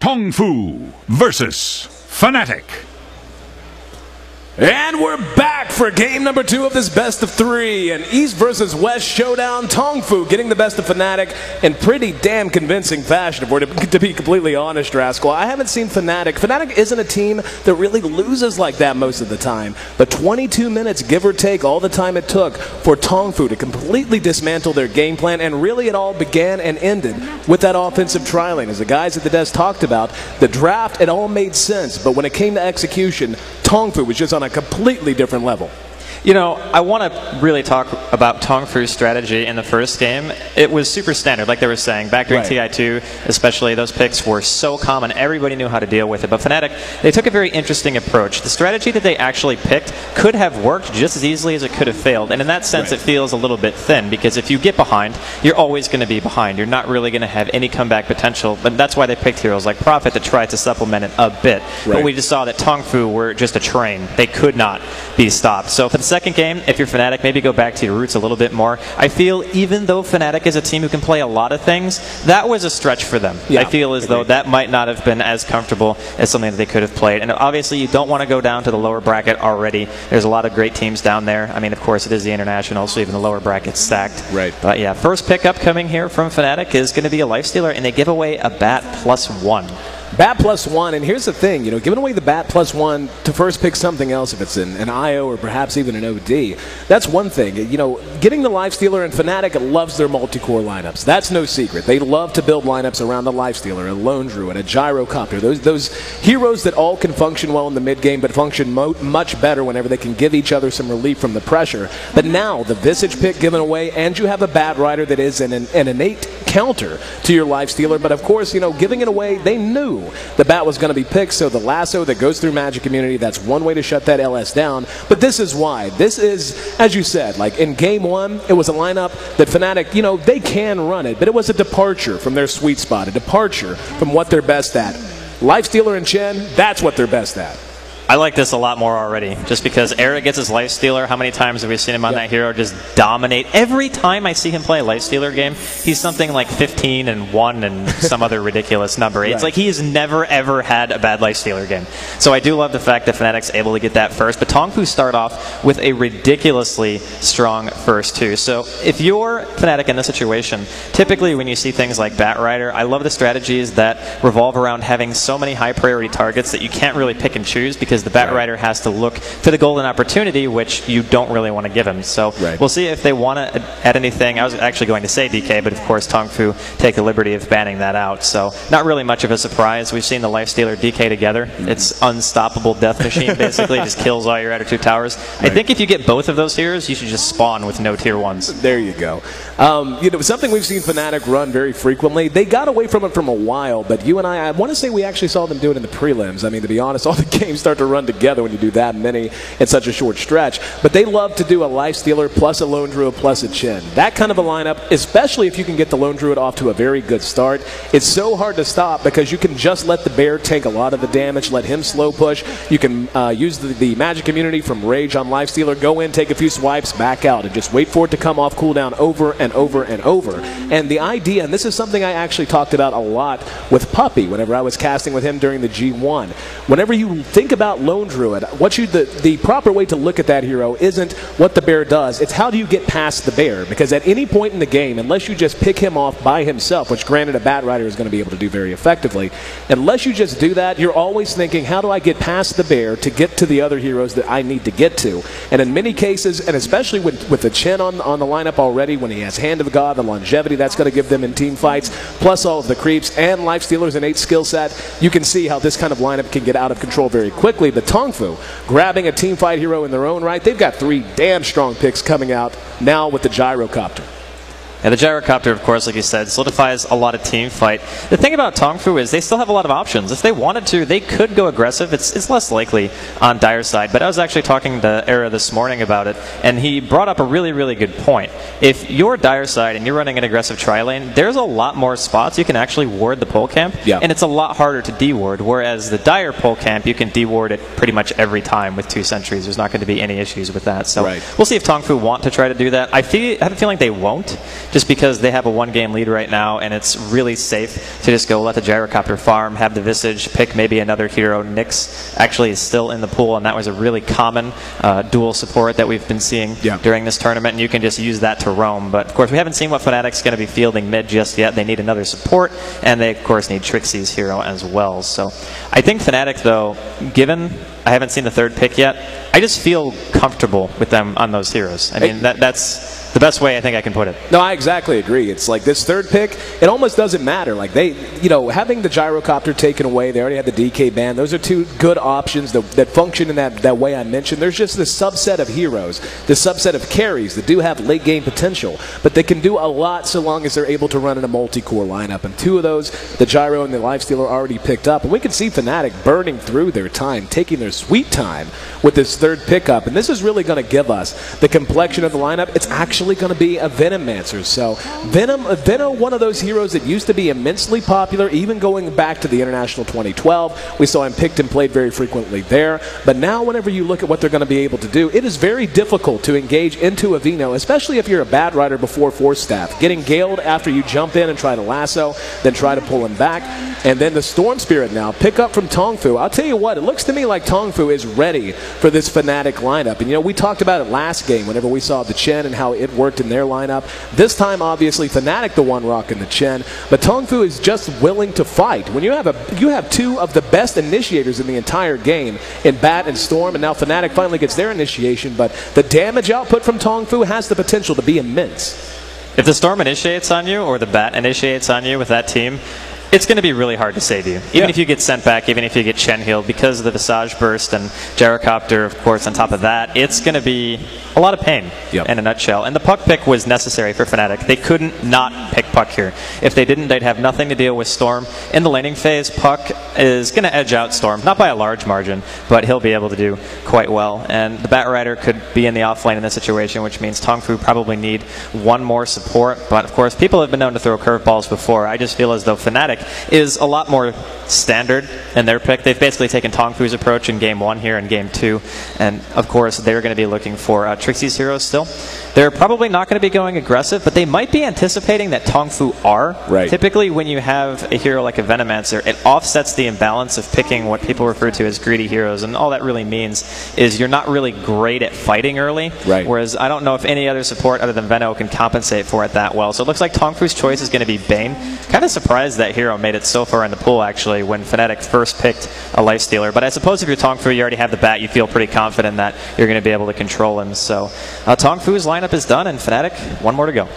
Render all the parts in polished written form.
Tongfu versus Fnatic. And we're back for game number 2 of this best of 3. An East versus West showdown. Tongfu getting the best of Fnatic in pretty damn convincing fashion, if we're to be completely honest, Rascal. I haven't seen Fnatic. Fnatic isn't a team that really loses like that most of the time. But 22 minutes, give or take, all the time it took for Tongfu to completely dismantle their game plan. And really it all began and ended with that offensive trialing. As the guys at the desk talked about, the draft, it all made sense. But when it came to execution, Tongfu was just on a completely different level. You know, I want to really talk about Tongfu's strategy in the first game. It was super standard, like they were saying. Back during TI2, especially, those picks were so common. Everybody knew how to deal with it. But Fnatic, they took a very interesting approach. The strategy that they actually picked could have worked just as easily as it could have failed. And in that sense, it feels a little bit thin, because if you get behind, you're always going to be behind. You're not really going to have any comeback potential. But that's why they picked heroes like Prophet to try to supplement it a bit. But we just saw that Tongfu were just a train. They could not be stopped. So for the second game, if you're Fnatic, maybe go back to your roots a little bit more. I feel even though Fnatic is a team who can play a lot of things, that was a stretch for them. I feel as though that might not have been as comfortable as something that they could have played. And obviously you don't want to go down to the lower bracket already. There's a lot of great teams down there. I mean, of course, it is the International, so even the lower bracket's stacked. But yeah, first pickup coming here from Fnatic is going to be a Lifestealer, and they give away a Bat +1. Bat +1, and here's the thing, you know, giving away the Bat +1 to first pick something else, if it's an IO or perhaps even an OD, that's one thing. You know, getting the Lifestealer, and Fnatic loves their multi-core lineups. That's no secret. They love to build lineups around the Lifestealer, a Lone Druid, a Gyrocopter, those heroes that all can function well in the mid-game, but function much better whenever they can give each other some relief from the pressure. But now, the Visage pick given away, and you have a Bat Rider that is an innate counter to your Lifestealer, but of course, you know, giving it away, they knew the Bat was going to be picked, so the lasso that goes through Magic Immunity, that's one way to shut that LS down. But this is why. This is, as you said, like in Game 1, it was a lineup that Fnatic, you know, they can run it, but it was a departure from their sweet spot, a departure from what they're best at. Lifestealer and Chen, that's what they're best at. I like this a lot more already, just because Eric gets his Lifestealer. How many times have we seen him on that hero just dominate? Every time I see him play a Lifestealer game, he's something like 15-1 and some other ridiculous number. It's like he has never, ever had a bad Lifestealer game. So I do love the fact that Fnatic's able to get that first. But Tongfu start off with a ridiculously strong first two. So if you're Fnatic in this situation, typically when you see things like Bat Rider, I love the strategies that revolve around having so many high priority targets that you can't really pick and choose, because the Bat Rider has to look for the golden opportunity, which you don't really want to give him. So we'll see if they want to add anything. I was actually going to say DK, but of course Tongfu take the liberty of banning that out. So not really much of a surprise. We've seen the Lifestealer DK together. It's unstoppable death machine, basically. Just kills all your outer two towers. I think if you get both of those heroes, you should just spawn with no tier 1s. There you go. You know, something we've seen Fnatic run very frequently. They got away from it from a while, but you and I want to say we actually saw them do it in the prelims. I mean, to be honest, all the games start to run together when you do that many in such a short stretch. But they love to do a Lifestealer plus a Lone Druid plus a Chen. That kind of a lineup, especially if you can get the Lone Druid off to a very good start, it's so hard to stop, because you can just let the bear take a lot of the damage, let him slow push. You can use the magic immunity from Rage on Lifestealer, go in, take a few swipes, back out, and just wait for it to come off cooldown over and over and over. And the idea, and this is something I actually talked about a lot with Puppy whenever I was casting with him during the G1. Whenever you think about Lone Druid, the proper way to look at that hero isn't what the bear does, it's how do you get past the bear, because at any point in the game, unless you just pick him off by himself, which granted a Bat Rider is going to be able to do very effectively, unless you just do that, you're always thinking, how do I get past the bear to get to the other heroes that I need to get to? And in many cases, and especially with the Chen on the lineup already, when he has Hand of God, the longevity that's going to give them in team fights, plus all of the creeps and Lifestealer's innate skill set, you can see how this kind of lineup can get out of control very quickly. But Tongfu, grabbing a team fight hero in their own right, they've got 3 damn strong picks coming out now with the Gyrocopter. And the Gyrocopter, of course, like you said, solidifies a lot of team fight. The thing about Tongfu is they still have a lot of options. If they wanted to, they could go aggressive. It's less likely on Dire's side. But I was actually talking to Era this morning about it, and he brought up a really, really good point. If you're Dire side and you're running an aggressive tri-lane, there's a lot more spots you can actually ward the pole camp, and it's a lot harder to de-ward, whereas the Dire pole camp, you can de-ward it pretty much every time with 2 sentries. There's not going to be any issues with that. So we'll see if Tongfu want to try to do that. I have a feeling they won't, just because they have a 1-game lead right now, and it's really safe to just go let the gyrocopter farm, have the Visage, pick maybe another hero. Nyx actually is still in the pool, and that was a really common dual support that we've been seeing during this tournament, and you can just use that to roam. But of course, we haven't seen what Fnatic's going to be fielding mid just yet. They need another support, and they of course need Trixie's hero as well. So I think Fnatic, though, given I haven't seen the third pick yet, I just feel comfortable with them on those heroes. I mean, that's the best way I think I can put it. No, I exactly agree. It's like this third pick, it almost doesn't matter. Like they, you know, having the gyrocopter taken away, they already had the DK ban. Those are two good options that function in that way I mentioned. There's just this subset of heroes, this subset of carries that do have late game potential, but they can do a lot so long as they're able to run in a multi-core lineup. And two of those, the gyro and the lifesteal, are already picked up. And we can see Fnatic burning through their time, taking their sweet time with this third pickup. And this is really going to give us the complexion of the lineup. It's actually going to be a Venomancer. So Venom, one of those heroes that used to be immensely popular, even going back to the International 2012. We saw him picked and played very frequently there. But now whenever you look at what they're going to be able to do, it is very difficult to engage into a Veno, especially if you're a bad rider before Force Staff. Getting galed after you jump in and try to lasso, then try to pull him back. And then the Storm Spirit now, pick up from Tongfu. I'll tell you what, it looks to me like Tongfu is ready for this Fnatic lineup. And you know, we talked about it last game whenever we saw the Chen and how it worked in their lineup. This time, obviously, Fnatic the one rocking the Chen, but Tongfu is just willing to fight. When you have two of the best initiators in the entire game in Bat and Storm, and now Fnatic finally gets their initiation, but the damage output from Tongfu has the potential to be immense. If the Storm initiates on you, or the Bat initiates on you with that team, it's going to be really hard to save you, even if you get sent back, even if you get Chen healed, because of the Visage Burst and Gyrocopter, of course, on top of that. It's going to be a lot of pain in a nutshell. And the Puck pick was necessary for Fnatic. They couldn't not pick Puck here. If they didn't, they'd have nothing to deal with Storm. In the laning phase, Puck is going to edge out Storm, not by a large margin, but he'll be able to do quite well. And the Bat Rider could be in the off lane in this situation, which means Tongfu probably need one more support. But, of course, people have been known to throw curveballs before. I just feel as though Fnatic is a lot more standard in their pick. They've basically taken Tongfu's approach in Game 1 here and Game 2, and of course they're going to be looking for Trixie's heroes still. They're probably not going to be going aggressive, but they might be anticipating that Tongfu are. Right. Typically when you have a hero like a Venomancer, it offsets the imbalance of picking what people refer to as greedy heroes, and all that really means is you're not really great at fighting early, whereas I don't know if any other support other than Veno can compensate for it that well. So it looks like Tongfu's choice is going to be Bane. Kind of surprised that hero made it so far in the pool, actually, when Fnatic first picked a Lifestealer. But I suppose if you're Tongfu, you already have the Bat, you feel pretty confident that you're going to be able to control him. So Tongfu's lineup is done, and Fnatic, one more to go.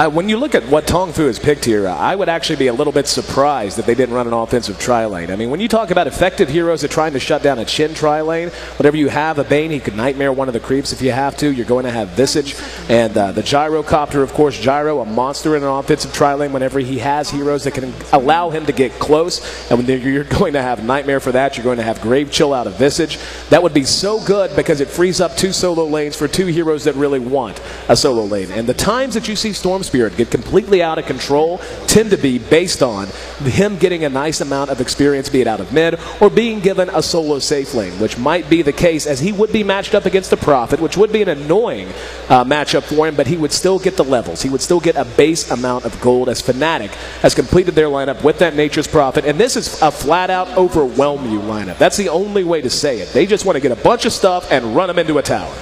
When you look at what Tongfu has picked here, I would actually be a little bit surprised that they didn't run an offensive tri-lane. I mean, when you talk about effective heroes that are trying to shut down a Chen tri-lane, whenever you have a Bane, he could Nightmare one of the creeps if you have to. You're going to have Visage. And the Gyrocopter, of course, Gyro, a monster in an offensive tri-lane whenever he has heroes that can allow him to get close. And when you're going to have Nightmare for that, you're going to have Grave Chill out of Visage. That would be so good because it frees up two solo lanes for two heroes that really want a solo lane. And the times that you see Storm Spirit get completely out of control tend to be based on him getting a nice amount of experience, be it out of mid or being given a solo safe lane, which might be the case as he would be matched up against the Prophet, which would be an annoying matchup for him, but he would still get the levels. He would still get a base amount of gold as Fnatic has completed their lineup with that Nature's Prophet, and this is a flat-out overwhelm you lineup. That's the only way to say it. They just want to get a bunch of stuff and run them into a tower.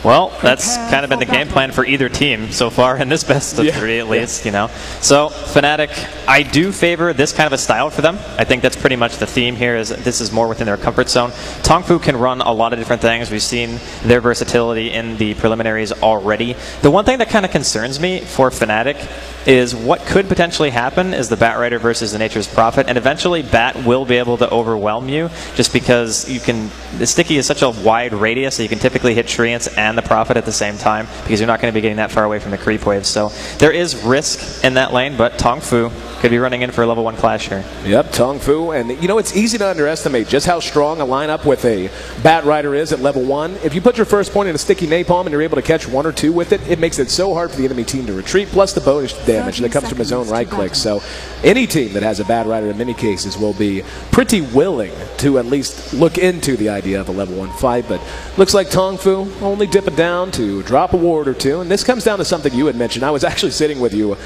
Well, that's kind of been the game plan for either team so far in this best of three, at least, you know. So, Fnatic, I do favor this kind of a style for them. I think that's pretty much the theme here, is this is more within their comfort zone. Tongfu can run a lot of different things. We've seen their versatility in the preliminaries already. The one thing that kind of concerns me for Fnatic is what could potentially happen is the Bat Rider versus the Nature's Prophet, and eventually Bat will be able to overwhelm you just because you can, the Sticky is such a wide radius that you can typically hit Treants and the Prophet at the same time because you're not going to be getting that far away from the creep wave. So there is risk in that lane, but Tongfu could be running in for a level 1 clash here. Yep, Tongfu, and you know, it's easy to underestimate just how strong a lineup with a Bat Rider is at level 1. If you put your first point in a Sticky Napalm and you're able to catch 1 or 2 with it, it makes it so hard for the enemy team to retreat, plus the bonus damage that comes from his own right click. So any team that has a bad rider in many cases will be pretty willing to at least look into the idea of a level 1 fight. But looks like Tongfu only dipping down to drop a ward or two. And this comes down to something you had mentioned. I was actually sitting with you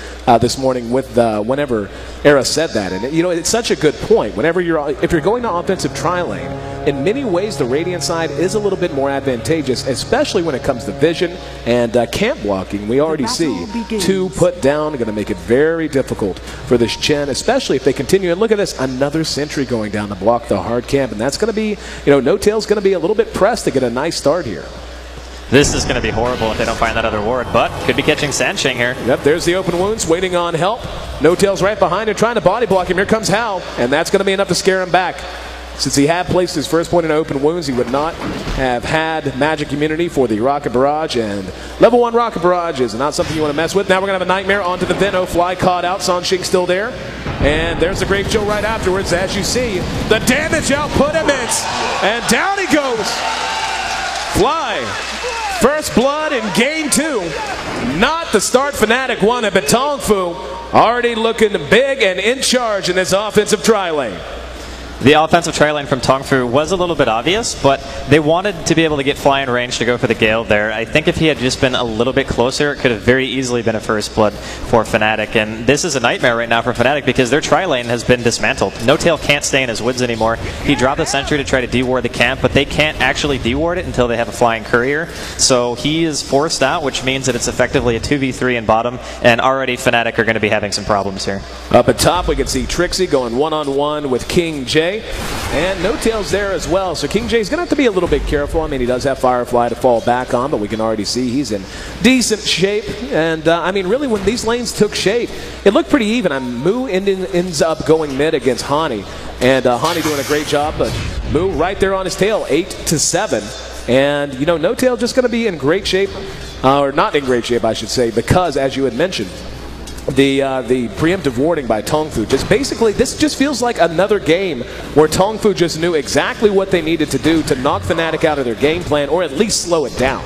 this morning with whenever Era said that. And you know, it's such a good point. Whenever if you're going to offensive tri-lane, in many ways the Radiant side is a little bit more advantageous, especially when it comes to vision and camp blocking. We already see 2 put down, going to make it very difficult for this Chen, especially if they continue. And look at this, another sentry going down to block the hard camp, and that's going to be, you know, No-Tail's going to be a little bit pressed to get a nice start here. This is going to be horrible if they don't find that other ward, but could be catching Sansheng here. Yep, there's the open wounds, waiting on help. No-Tail's right behind him, trying to body block him. Here comes Hal, and that's going to be enough to scare him back. Since he had placed his first point in open wounds, he would not have had magic immunity for the Rocket Barrage, and level 1 Rocket Barrage is not something you want to mess with. Now we're going to have a Nightmare onto the Veno, fly caught out, Sansheng still there. And there's the Grave Chill right afterwards. As you see, the damage output immense, and down he goes. Fly. First blood in game 2. Not the start Fnatic wanted, but Tongfu already looking big and in charge in this offensive tri-lane. The offensive tri-lane from Tongfu was a little bit obvious, but they wanted to be able to get flying range to go for the Gale there. I think if he had just been a little bit closer, it could have very easily been a first blood for Fnatic. And this is a nightmare right now for Fnatic because their tri-lane has been dismantled. No-Tail can't stay in his woods anymore. He dropped the sentry to try to deward the camp, but they can't actually deward it until they have a flying courier. So he is forced out, which means that it's effectively a 2v3 in bottom, and already Fnatic are going to be having some problems here. Up at top, we can see Trixie going one-on-one with King J. And No-Tail's there as well, so King J's going to have to be a little bit careful. I mean, he does have Firefly to fall back on, but we can already see he's in decent shape. And, I mean, really, when these lanes took shape, it looked pretty even. Mu ends up going mid against Hani, and Hani doing a great job, but Mu right there on his tail, 8-7. And, you know, No-Tail just going to be in great shape, or not in great shape, I should say, because, as you had mentioned, the preemptive warding by Tongfu, just basically, this just feels like another game where Tongfu just knew exactly what they needed to do to knock Fnatic out of their game plan, or at least slow it down.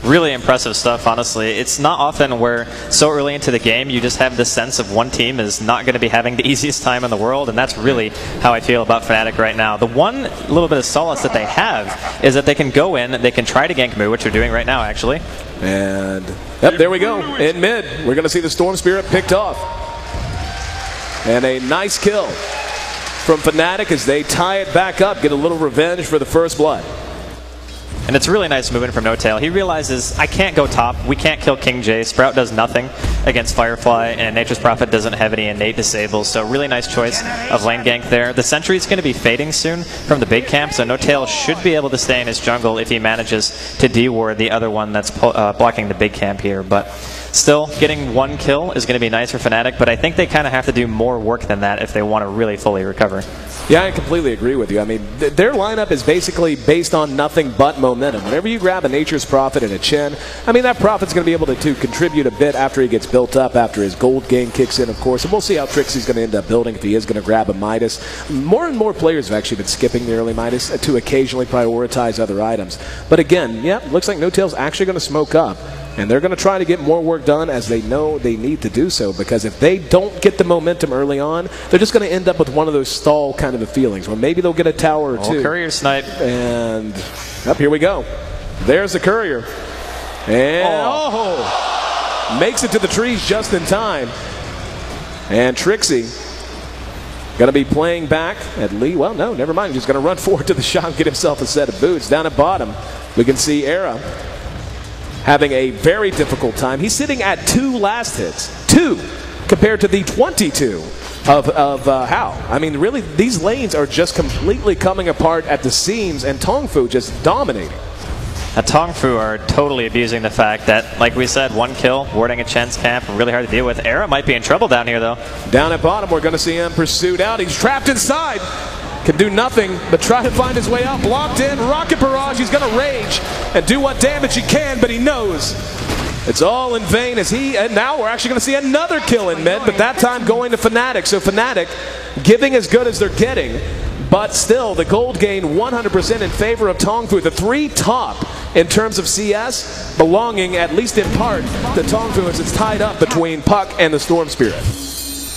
Really impressive stuff, honestly. It's not often where so early into the game you just have this sense of one team is not going to be having the easiest time in the world, and that's really how I feel about Fnatic right now. The one little bit of solace that they have is that they can go in, they can try to gank Mu, which they're doing right now, actually. And, yep, there we go. In mid, we're going to see the Storm Spirit picked off. And a nice kill from Fnatic as they tie it back up, get a little revenge for the first blood. And it's really nice movement from No-Tail. He realizes, I can't go top. We can't kill King J. Sprout does nothing against Firefly, and Nature's Prophet doesn't have any innate disables. So really nice choice of lane gank there. The sentry's going to be fading soon from the big camp, so No-Tail should be able to stay in his jungle if he manages to deward the other one that's blocking the big camp here. But still, getting one kill is going to be nice for Fnatic, but I think they kind of have to do more work than that if they want to really fully recover. Yeah, I completely agree with you. I mean, their lineup is basically based on nothing but momentum. Whenever you grab a Nature's Prophet and a Chen, I mean, that Prophet's going to be able to contribute a bit after he gets built up, after his gold game kicks in, of course. And we'll see how Trixie's going to end up building if he is going to grab a Midas. More and more players have actually been skipping the early Midas to occasionally prioritize other items. But again, yeah, looks like No-Tail's actually going to smoke up. And they're going to try to get more work done as they know they need to do so, because if they don't get the momentum early on, they're just going to end up with one of those stall kind of feelings where maybe they'll get a tower or two. Courier snipe. And up here we go. There's the courier. And makes it to the trees just in time. And Trixie going to be playing back at Lee. Well, no, never mind. He's going to run forward to the shot and get himself a set of boots. Down at bottom, we can see Era having a very difficult time. He's sitting at 2 last hits. 2 compared to the 22 of Hao. I mean, really, these lanes are just completely coming apart at the seams, and Tongfu just dominating. Tongfu are totally abusing the fact that, like we said, one kill, warding a Chen's camp, really hard to deal with. Era might be in trouble down here, though. Down at bottom, we're going to see him pursued out. He's trapped inside. Can do nothing but try to find his way out. Blocked in. Rocket Barrage. He's going to rage and do what damage he can, but he knows it's all in vain as and now we're actually going to see another kill in mid, but that time going to Fnatic. So Fnatic giving as good as they're getting, but still the gold gain 100% in favor of Tongfu. The 3 top in terms of CS, belonging, at least in part, to Tongfu as it's tied up between Puck and the Storm Spirit.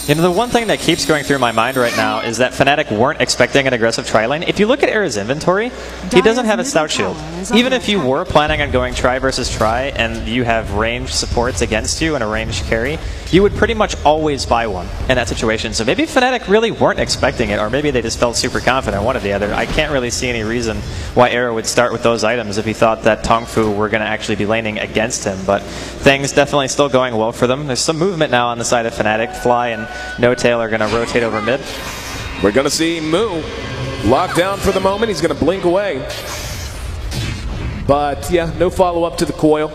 You know, the one thing that keeps going through my mind right now is that Fnatic weren't expecting an aggressive tri-lane. If you look at Era's inventory, he doesn't have a Stout Shield. Even if you were planning on going tri versus tri and you have ranged supports against you and a ranged carry, you would pretty much always buy one in that situation. So maybe Fnatic really weren't expecting it, or maybe they just felt super confident, one or the other. I can't really see any reason why Era would start with those items if he thought that Tongfu were going to actually be laning against him. But things definitely still going well for them. There's some movement now on the side of Fnatic. Fly and No Tail are going to rotate over mid. We're going to see Moo locked down for the moment. He's going to blink away. But yeah, no follow-up to the coil.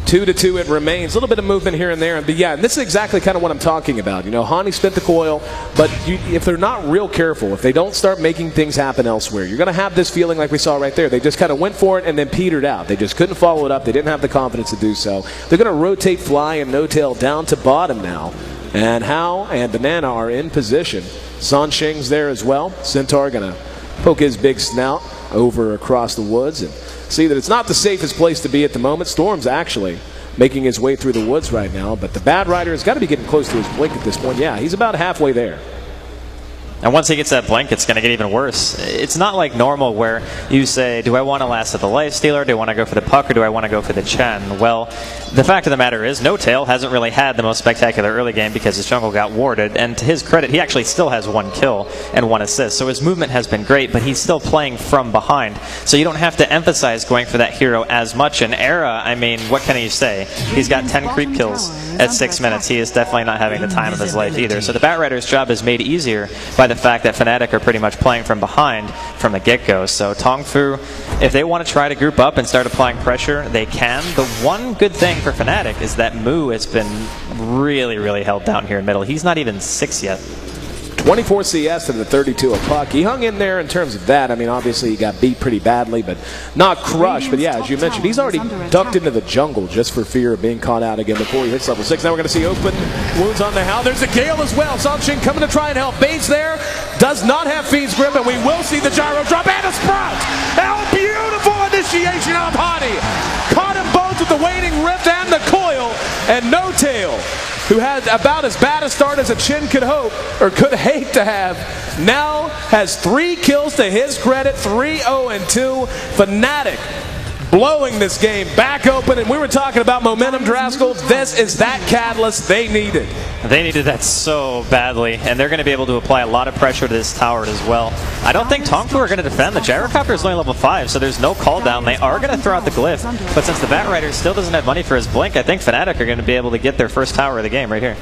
2-2 it remains. A little bit of movement here and there. But yeah, and this is exactly kind of what I'm talking about. You know, Hani spent the coil, but if they're not real careful, if they don't start making things happen elsewhere, you're going to have this feeling like we saw right there. They just kind of went for it and then petered out. They just couldn't follow it up. They didn't have the confidence to do so. They're going to rotate Fly and No Tail down to bottom now. And Hao and Banana are in position. Sanshing's there as well. Centaur going to poke his big snout over across the woods and see that it's not the safest place to be at the moment. Storm's actually making his way through the woods right now, but the Bad Rider has got to be getting close to his blink at this point. Yeah, he's about halfway there. And once he gets that blink, it's going to get even worse. It's not like normal where you say, do I want to last at the Lifestealer, do I want to go for the Puck, or do I want to go for the Chen? Well, the fact of the matter is, No Tail hasn't really had the most spectacular early game because his jungle got warded, and to his credit, he actually still has 1 kill and 1 assist, so his movement has been great, but he's still playing from behind, so you don't have to emphasize going for that hero as much. In Era, I mean, what can you say? He's got 10 creep kills at 6 minutes. He is definitely not having the time of his life either, so the Bat Rider's job is made easier by the fact that Fnatic are pretty much playing from behind from the get-go. So Tongfu, if they want to try to group up and start applying pressure, they can. The one good thing for Fnatic is that Moo has been really, really held down here in middle. He's not even 6 yet. 24 CS to the 32 of Puck. He hung in there in terms of that. I mean, obviously he got beat pretty badly, but not crushed. But yeah, as you mentioned, he's already ducked into the jungle just for fear of being caught out again before he hits level 6. Now we're going to see open wounds on the Hao. There's a Gale as well. Sanshing coming to try and help. Bates there. Does not have Fiend's Grip, and we will see the gyro drop and a Sprout. How beautiful initiation of Hani. Caught them both with the Waning Rift and the coil, and No Tail, who had about as bad a start as a Chin could hope, or could hate to have, now has 3 kills to his credit, 3-0-2. Fnatic blowing this game back open, and we were talking about momentum, Draskell. This is that catalyst they needed. They needed that so badly, and they're going to be able to apply a lot of pressure to this tower as well. I don't think Tongfu are going to defend. The Gyrocopter is only level 5, so there's no call down. They are going to throw out the Glyph, but since the Bat Rider still doesn't have money for his blink, I think Fnatic are going to be able to get their first tower of the game right here.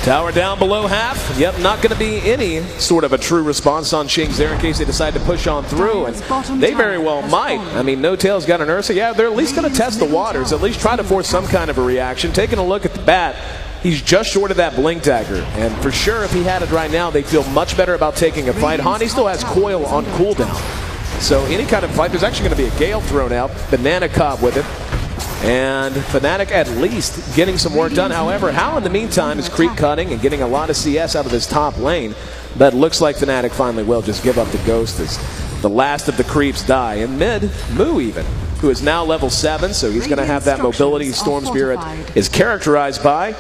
Tower down below half. Yep, not going to be any sort of a true response on Shing's there in case they decide to push on through, and they very well might. I mean, No Tail's got an Ursa. Yeah, they're at least going to test the waters, at least try to force some kind of a reaction. Taking a look at the Bat, he's just short of that Blink Dagger, and for sure if he had it right now, they'd feel much better about taking a fight. Hani still has Coil on cooldown, so any kind of fight, there's actually going to be a Gale thrown out, Banana Cobb with it. And Fnatic at least getting some work done. However, Hao in the meantime is creep cutting and getting a lot of CS out of this top lane. But it looks like Fnatic finally will just give up the ghost as the last of the creeps die. And mid, Moo even, who is now level 7, so he's going to have that mobility Storm Spirit is characterized by.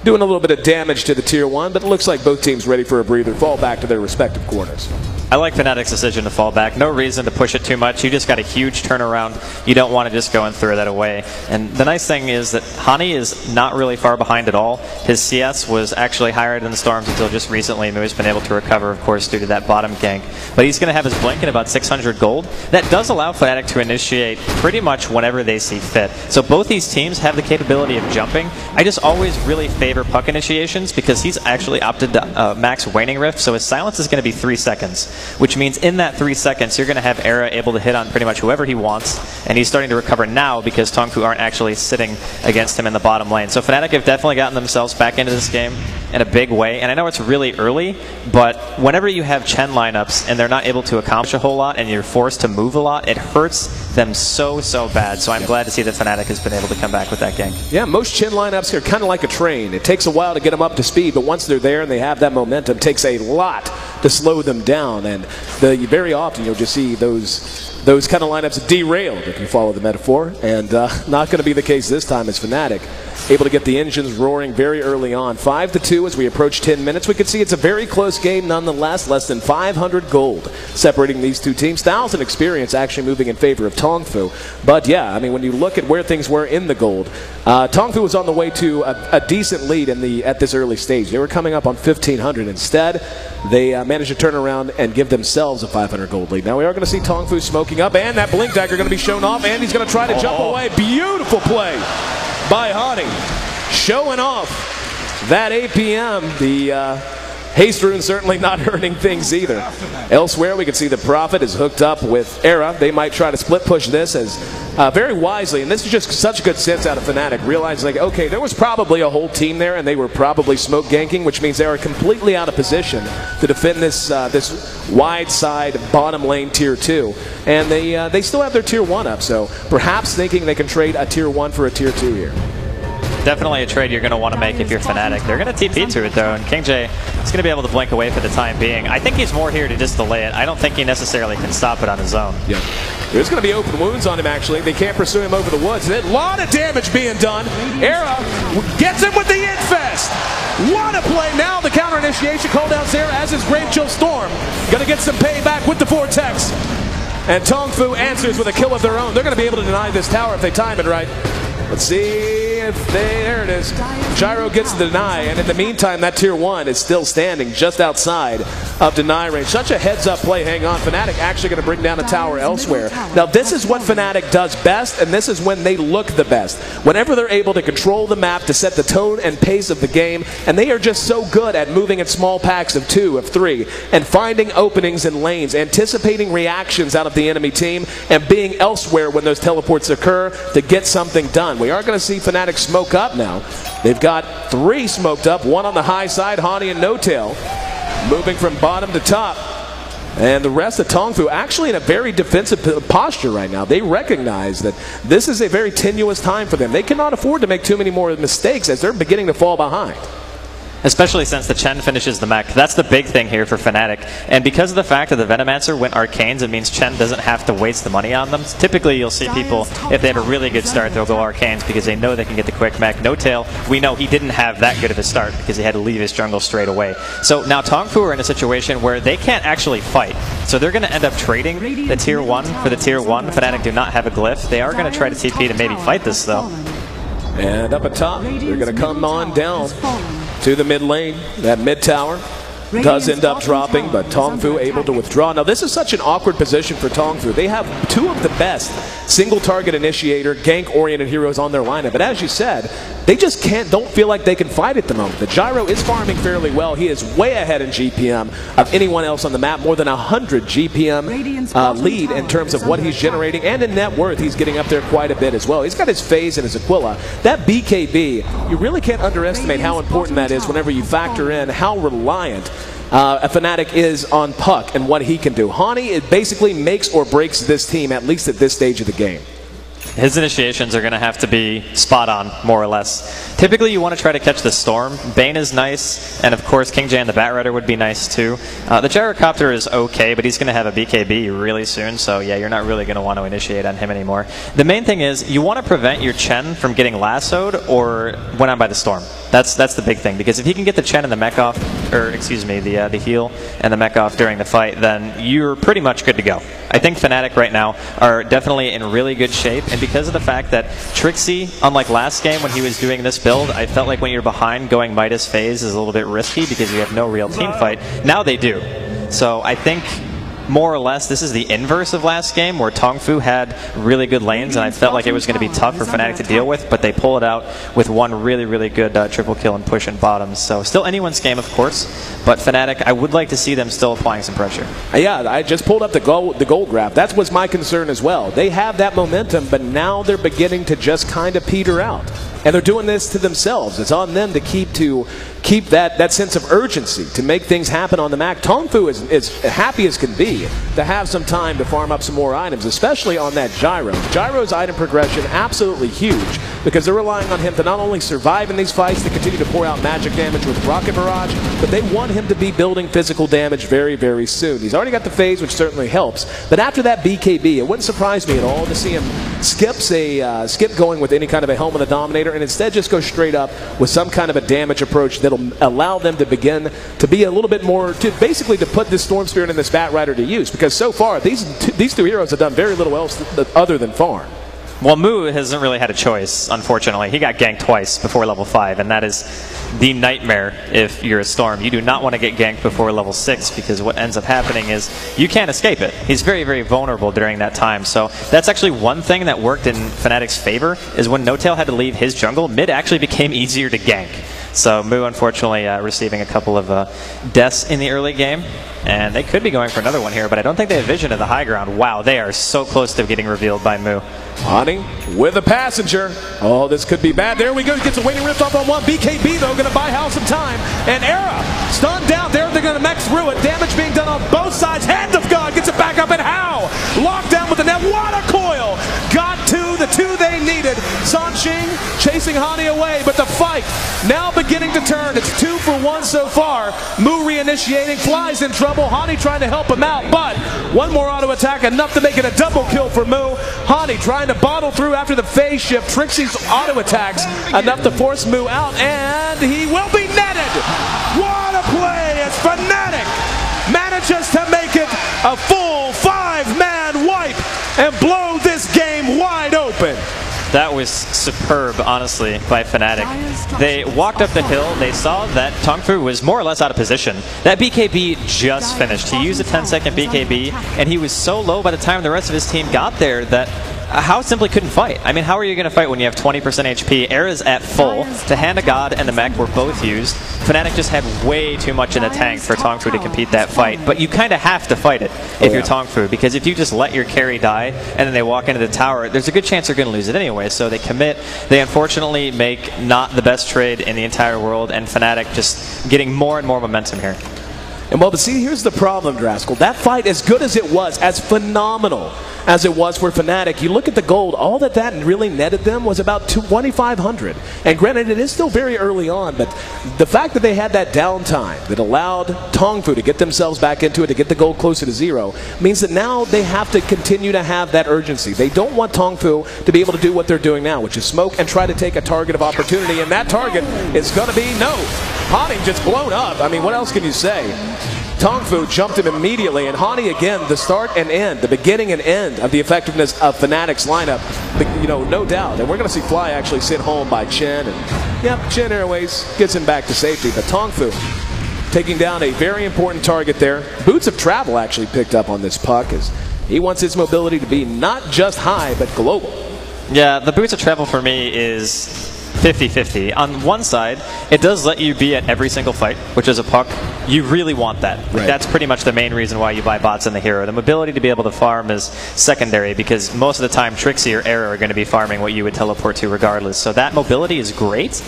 Doing a little bit of damage to the tier 1, but it looks like both teams ready for a breather, fall back to their respective corners. I like Fnatic's decision to fall back. No reason to push it too much. You just got a huge turnaround. You don't want to just go and throw that away. And the nice thing is that Hani is not really far behind at all. His CS was actually higher than the Storm's until just recently. Moo's been able to recover, of course, due to that bottom gank. But he's going to have his blink in about 600 gold. That does allow Fnatic to initiate pretty much whenever they see fit. So both these teams have the capability of jumping. I just always really favor Puck initiations because he's actually opted to max Waning Rift, so his silence is going to be 3 seconds. Which means in that 3 seconds, you're going to have Era able to hit on pretty much whoever he wants, and he's starting to recover now because Tongfu aren't actually sitting against him in the bottom lane. So Fnatic have definitely gotten themselves back into this game. in a big way. And I know it's really early, but whenever you have Chen lineups and they're not able to accomplish a whole lot and you're forced to move a lot, it hurts them so bad. So I'm glad to see that Fnatic has been able to come back with that gank. Yeah, most Chen lineups are kind of like a train. It takes a while to get them up to speed, but once they're there and they have that momentum, it takes a lot to slow them down. And very often you'll just see those kind of lineups derailed, if you follow the metaphor, and not going to be the case this time as Fnatic able to get the engines roaring very early on. 5-2 as we approach 10 minutes. We can see it's a very close game nonetheless. Less than 500 gold separating these two teams. 1,000 experience actually moving in favor of Tongfu. But yeah, I mean, when you look at where things were in the gold, Tongfu was on the way to a decent lead at this early stage. They were coming up on 1,500. Instead, they managed to turn around and give themselves a 500 gold lead. Now we are going to see Tongfu smoking up, and that blink dagger going to be shown off, and he's going to try to jump away. Beautiful play by Hani, showing off that APM. The haste rune certainly not hurting things either. Elsewhere, we can see the Prophet is hooked up with Era. They might try to split push this as very wisely, and this is just such good sense out of Fnatic, realizing, like, okay, there was probably a whole team there, and they were probably smoke ganking, which means they are completely out of position to defend this this wide side bottom lane tier 2, and they still have their tier 1 up, so perhaps thinking they can trade a tier 1 for a tier 2 here. Definitely a trade you're going to want to make if you're Fnatic. They're going to TP to it, though, and King J is going to be able to blink away for the time being. I think he's more here to just delay it. I don't think he necessarily can stop it on his own. Yeah. There's going to be open wounds on him, actually. They can't pursue him over the woods. A lot of damage being done. Era gets him with the Infest. What a play. Now the counter initiation called out Zera as his Grave Chill Storm. Going to get some payback with the Vortex. And Tongfu answers with a kill of their own. They're going to be able to deny this tower if they time it right. Let's see if there it is. Gyro gets the deny, and in the meantime, that tier 1 is still standing just outside of deny range. Such a heads-up play. Hang on. Fnatic actually going to bring down a tower elsewhere. Now, this is what Fnatic does best, and this is when they look the best. Whenever they're able to control the map to set the tone and pace of the game, and they are just so good at moving in small packs of 2, of 3, and finding openings in lanes, anticipating reactions out of the enemy team, and being elsewhere when those teleports occur to get something done. We are going to see Fnatic smoke up now. They've got 3 smoked up, 1 on the high side, Hani and No-Tail, moving from bottom to top. And the rest of Tongfu actually in a very defensive posture right now. They recognize that this is a very tenuous time for them. They cannot afford to make too many more mistakes as they're beginning to fall behind. Especially since the Chen finishes the mech. That's the big thing here for Fnatic. And because of the fact that the Venomancer went Arcanes, it means Chen doesn't have to waste the money on them. Typically, you'll see people, if they have a really good start, they'll go Arcanes because they know they can get the quick mech. No-Tail, we know he didn't have that good of a start because he had to leave his jungle straight away. So now Tongfu are in a situation where they can't actually fight. So they're going to end up trading the tier 1 for the tier 1. Fnatic do not have a glyph. They are going to try to TP to maybe fight this, though. And up atop, they're going to come on down to the mid lane. That mid tower does end up dropping, but Tongfu able to withdraw. Now, this is such an awkward position for Tongfu. They have 2 of the best single target initiator, gank-oriented heroes on their lineup. But as you said, they just don't feel like they can fight at the moment. The Gyro is farming fairly well. He is way ahead in GPM of anyone else on the map. More than 100 GPM lead in terms of what he's generating. And in net worth, he's getting up there quite a bit as well. He's got his phase and his Aquila. That BKB, you really can't underestimate how important that is whenever you factor in how reliant a Fnatic is on Puck and what he can do. Hani, it basically makes or breaks this team, at least at this stage of the game. His initiations are going to have to be spot on, more or less. Typically, you want to try to catch the Storm. Bane is nice, and of course, King J and the Bat Rider would be nice too. The Gyrocopter is okay, but he's going to have a BKB really soon, so yeah, you're not really going to want to initiate on him anymore. The main thing is, you want to prevent your Chen from getting lassoed or went on by the Storm. That's the big thing, because if he can get the Chen and the mech off, or excuse me, the heal and the mech off during the fight, then you're pretty much good to go. I think Fnatic right now are definitely in really good shape, and because of the fact that Trixie, unlike last game when he was doing this build, I felt like when you're behind, going Midas phase is a little bit risky because you have no real team fight. Now they do. So I think more or less this is the inverse of last game, where Tongfu had really good lanes and I felt like it was going to be tough for Fnatic to deal with, but they pull it out with one really good triple kill and push in bottoms. So still anyone's game, of course, but Fnatic, I would like to see them still applying some pressure. Yeah, I just pulled up the gold graph. That was my concern as well. They have that momentum, but now they're beginning to just kind of peter out. And they're doing this to themselves. It's on them to keep that sense of urgency, to make things happen on the map. Tongfu is happy as can be to have some time to farm up some more items, especially on that Gyro. Gyro's item progression absolutely huge because they're relying on him to not only survive in these fights, to continue to pour out magic damage with Rocket Barrage, but they want him to be building physical damage very, very soon. He's already got the phase, which certainly helps. But after that BKB, it wouldn't surprise me at all to see him skip going with any kind of a Helm of the Dominator and instead just go straight up with some kind of a damage approach that'll allow them to begin to be a little bit more, basically to put this Storm Spirit and this Bat Rider to use, because so far these two heroes have done very little else other than farm. Well, Mu hasn't really had a choice, unfortunately. He got ganked twice before level 5, and that is the nightmare if you're a Storm. You do not want to get ganked before level 6, because what ends up happening is you can't escape it. He's very, very vulnerable during that time. So that's actually one thing that worked in Fnatic's favor, is when No-Tail had to leave his jungle, mid actually became easier to gank. So Mu, unfortunately, receiving a couple of deaths in the early game. And they could be going for another one here, but I don't think they have vision of the high ground. Wow, they are so close to getting revealed by Mu. Honey with a passenger. Oh, this could be bad. There we go. He gets a waiting rift off on one. BKB, though, going to buy Hal some time. And Era stunned down there. They're going to mech through it. Damage being done on both sides. Hand of God gets it back up. And Hal locked down with the net. What a coil. Got the two they needed. Sanxing chasing Hani away, but the fight now beginning to turn. It's 2 for 1 so far. Mu reinitiating, flies in trouble. Hani trying to help him out, but one more auto attack, enough to make it a double kill for Mu. Hani trying to bottle through after the phase shift. Trixie's auto attacks, enough to force Mu out, and he will be netted. What a play as Fnatic manages to make it a full 5-man wipe and blow this game wide open. That was superb, honestly, by Fnatic. They walked up the hill, they saw that Tongfu was more or less out of position. That BKB just finished. He used a 10-second BKB, and he was so low by the time the rest of his team got there that How simply couldn't fight. I mean, how are you going to fight when you have 20% HP? Era's at full. The Hand of God and the mech were both used. Fnatic just had way too much in the tank for Tongfu to compete that fight. But you kind of have to fight it if you're Tongfu, because if you just let your carry die and then they walk into the tower, there's a good chance they're going to lose it anyway. So they commit. They unfortunately make not the best trade in the entire world, and Fnatic just getting more and more momentum here. And well, but see, here's the problem, Draskell. That fight, as good as it was, as phenomenal as it was for Fnatic, you look at the gold, all that really netted them was about 2,500. And granted, it is still very early on, but the fact that they had that downtime that allowed Tongfu to get themselves back into it, to get the gold closer to zero, means that now they have to continue to have that urgency. They don't want Tongfu to be able to do what they're doing now, which is smoke and try to take a target of opportunity, and that target is going to be Hani just blown up. I mean, what else can you say? Tongfu jumped him immediately, and Hani again, the start and end, the beginning and end of the effectiveness of Fnatic's lineup, no doubt. And we're going to see Fly actually sit home by Chen, and yep, Chen Airways gets him back to safety. But Tongfu taking down a very important target there. Boots of Travel actually picked up on this puck, as he wants his mobility to be not just high, but global. Yeah, the Boots of Travel for me is 50-50. On one side, it does let you be at every single fight, which is a puck. You really want that. Right. That's pretty much the main reason why you buy bots in the hero. The mobility to be able to farm is secondary, because most of the time Trixie or Era are going to be farming what you would teleport to regardless. So that mobility is great,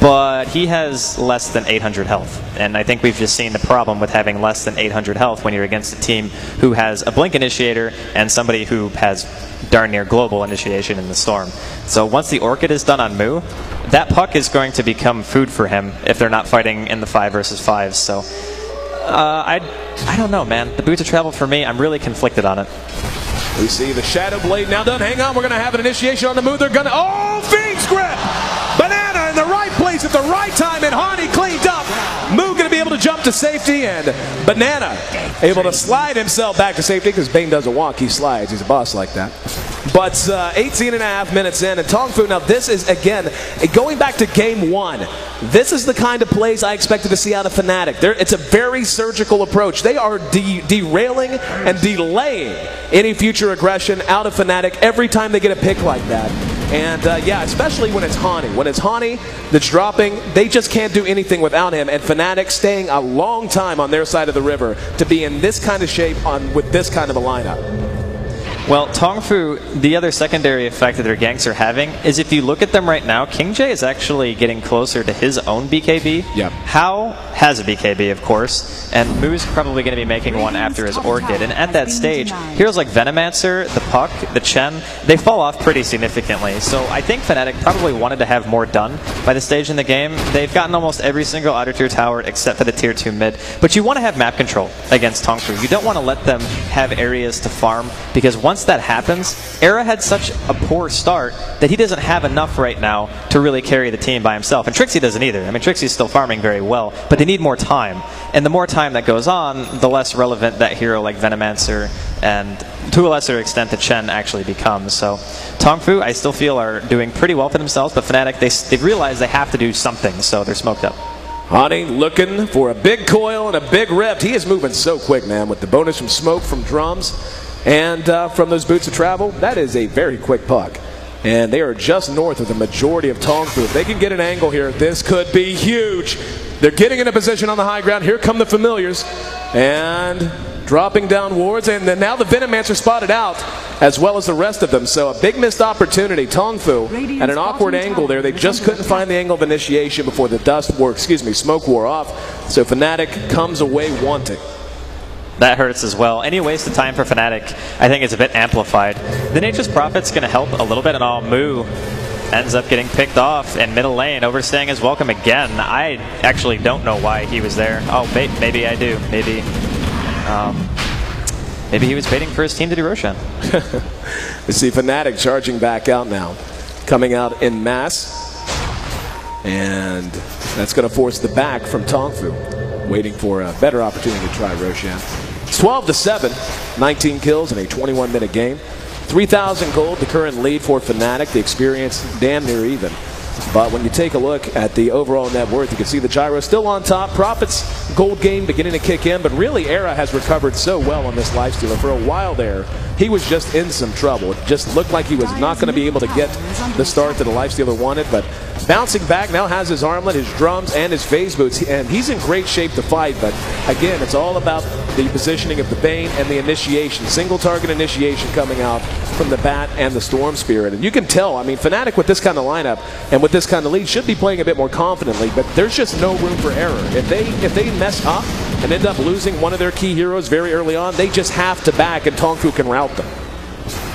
but he has less than 800 health. And I think we've just seen the problem with having less than 800 health when you're against a team who has a Blink Initiator and somebody who has darn near global initiation in the Storm. So once the Orchid is done on Mu, that puck is going to become food for him if they're not fighting in the 5 versus 5. So I don't know, man. The Boots of Travel for me, I'm really conflicted on it. We see the Shadow Blade now done. Hang on, we're going to have an initiation on the Mu. They're going to... Oh, Phoenix Grip! Banana in the right place at the right time, and Hani cleaned up. Mu going to be able to jump to safety, and Banana able to slide himself back to safety, because Bane doesn't walk, he slides. He's a boss like that. But 18.5 minutes in, and Tongfu, now this is, again, going back to Game 1, this is the kind of plays I expected to see out of Fnatic. It's a very surgical approach. They are derailing and delaying any future aggression out of Fnatic every time they get a pick like that. And yeah, especially when it's Hani. When it's Hani that's dropping, they just can't do anything without him. And Fnatic staying a long time on their side of the river to be in this kind of shape with this kind of a lineup. Well, Tongfu, the other secondary effect that their ganks are having is if you look at them right now, King J is actually getting closer to his own BKB. Yep. Hao has a BKB, of course, and Moo's probably going to be making one after his Orchid. And at that stage, heroes like Venomancer, the Puck, the Chen, they fall off pretty significantly. So I think Fnatic probably wanted to have more done by the stage in the game. They've gotten almost every single outer tier tower except for the tier 2 mid. But you want to have map control against Tongfu. You don't want to let them have areas to farm, because once that happens, Era had such a poor start that he doesn't have enough right now to really carry the team by himself. And Trixie doesn't either. I mean, Trixie's still farming very well, but they need more time. And the more time that goes on, the less relevant that hero like Venomancer and, to a lesser extent, the Chen actually becomes. So Tongfu, I still feel, are doing pretty well for themselves, but Fnatic, they've realized they have to do something, so they're smoked up. Honey looking for a big coil and a big rip. He is moving so quick, man, with the bonus from smoke, from drums, and from those boots of travel. That is a very quick puck. And they are just north of the majority of Tongfu. If they can get an angle here, this could be huge. They're getting in a position on the high ground. Here come the familiars. And dropping down wards. And then now the Venomancer spotted out, as well as the rest of them. So a big missed opportunity. Tongfu at an awkward angle there. They just couldn't find the angle of initiation before the smoke wore off. So Fnatic comes away wanting. That hurts as well. Any waste of time for Fnatic, I think, is a bit amplified. The Nature's Prophet's going to help a little bit, and all Moo ends up getting picked off in middle lane, overstaying his welcome again. I actually don't know why he was there. Oh, maybe I do. Maybe he was waiting for his team to do Roshan. We see Fnatic charging back out now, coming out in mass, and that's going to force the back from Tongfu, waiting for a better opportunity to try Roshan. It's 12-7, 19 kills in a 21-minute game. 3,000 gold, the current lead for Fnatic. The experience damn near even. But when you take a look at the overall net worth, you can see the Gyro still on top. Profits gold game beginning to kick in, but really Era has recovered so well on this lifestealer. For a while there, he was just in some trouble. It just looked like he was not going to be able to get the start that the lifestealer wanted, but bouncing back, now has his armlet, his drums, and his phase boots, and he's in great shape to fight. But again, it's all about the positioning of the Bane and the initiation. Single target initiation coming out from the Bat and the Storm Spirit. And you can tell, I mean, Fnatic with this kind of lineup and with this kind of lead should be playing a bit more confidently, but there's just no room for error. If they mess up and end up losing one of their key heroes very early on, they just have to back, and Tongfu can route them.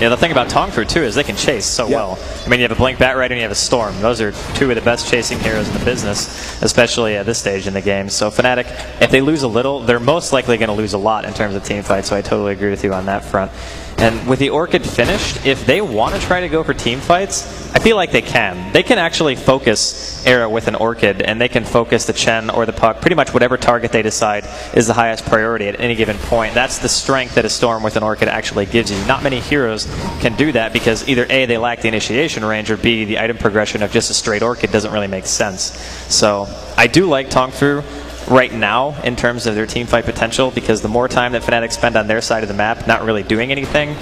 Yeah, the thing about Tongfu, too, is they can chase so well. I mean, you have a Blink Bat Rider and you have a Storm. Those are two of the best chasing heroes in the business, especially at this stage in the game. So Fnatic, if they lose a little, they're most likely going to lose a lot in terms of team fight, so I totally agree with you on that front. And with the Orchid finished, if they want to try to go for team fights, I feel like they can. They can actually focus Era with an Orchid, and they can focus the Chen or the Puck, pretty much whatever target they decide is the highest priority at any given point. That's the strength that a Storm with an Orchid actually gives you. Not many heroes can do that because either A, they lack the initiation range, or B, the item progression of just a straight Orchid doesn't really make sense. So I do like Tongfu right now in terms of their team fight potential, because the more time that Fnatic spend on their side of the map not really doing anything,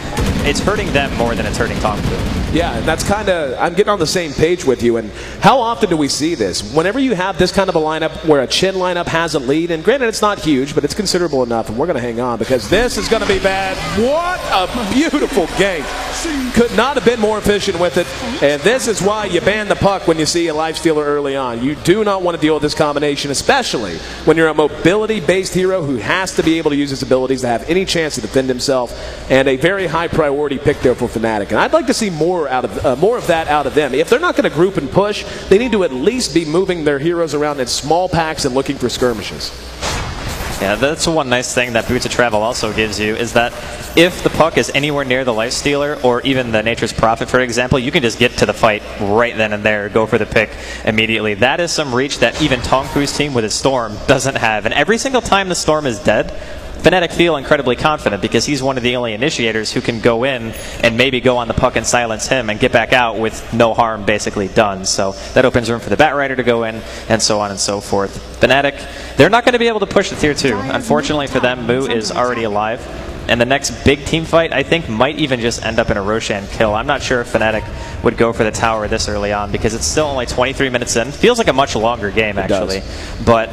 it's hurting them more than it's hurting Tongfu. Yeah, and that's kind of, I'm getting on the same page with you. And how often do we see this? Whenever you have this kind of a lineup where a Chen lineup has a lead, and granted it's not huge, but it's considerable enough, and we're going to hang on because this is going to be bad. What a beautiful game. Could not have been more efficient with it, and this is why you ban the Puck when you see a lifestealer early on. You do not want to deal with this combination, especially when you're a mobility-based hero who has to be able to use his abilities to have any chance to defend himself, and a very high priority pick there for Fnatic. And I'd like to see more of that out of them. If they're not going to group and push, they need to at least be moving their heroes around in small packs and looking for skirmishes. Yeah, that's one nice thing that Boots of Travel also gives you, is that if the Puck is anywhere near the Lifestealer, or even the Nature's Prophet, for example, you can just get to the fight right then and there, go for the pick immediately. That is some reach that even Tongfu's team with his Storm doesn't have. And every single time the Storm is dead, Fnatic feel incredibly confident because he's one of the only initiators who can go in and maybe go on the Puck and silence him and get back out with no harm basically done. So that opens room for the Bat Rider to go in, and so on and so forth. Fnatic, they're not going to be able to push the tier 2. Unfortunately for them, Moo is already alive. And the next big team fight, I think, might even just end up in a Roshan kill. I'm not sure if Fnatic would go for the tower this early on because it's still only 23 minutes in. Feels like a much longer game, actually. But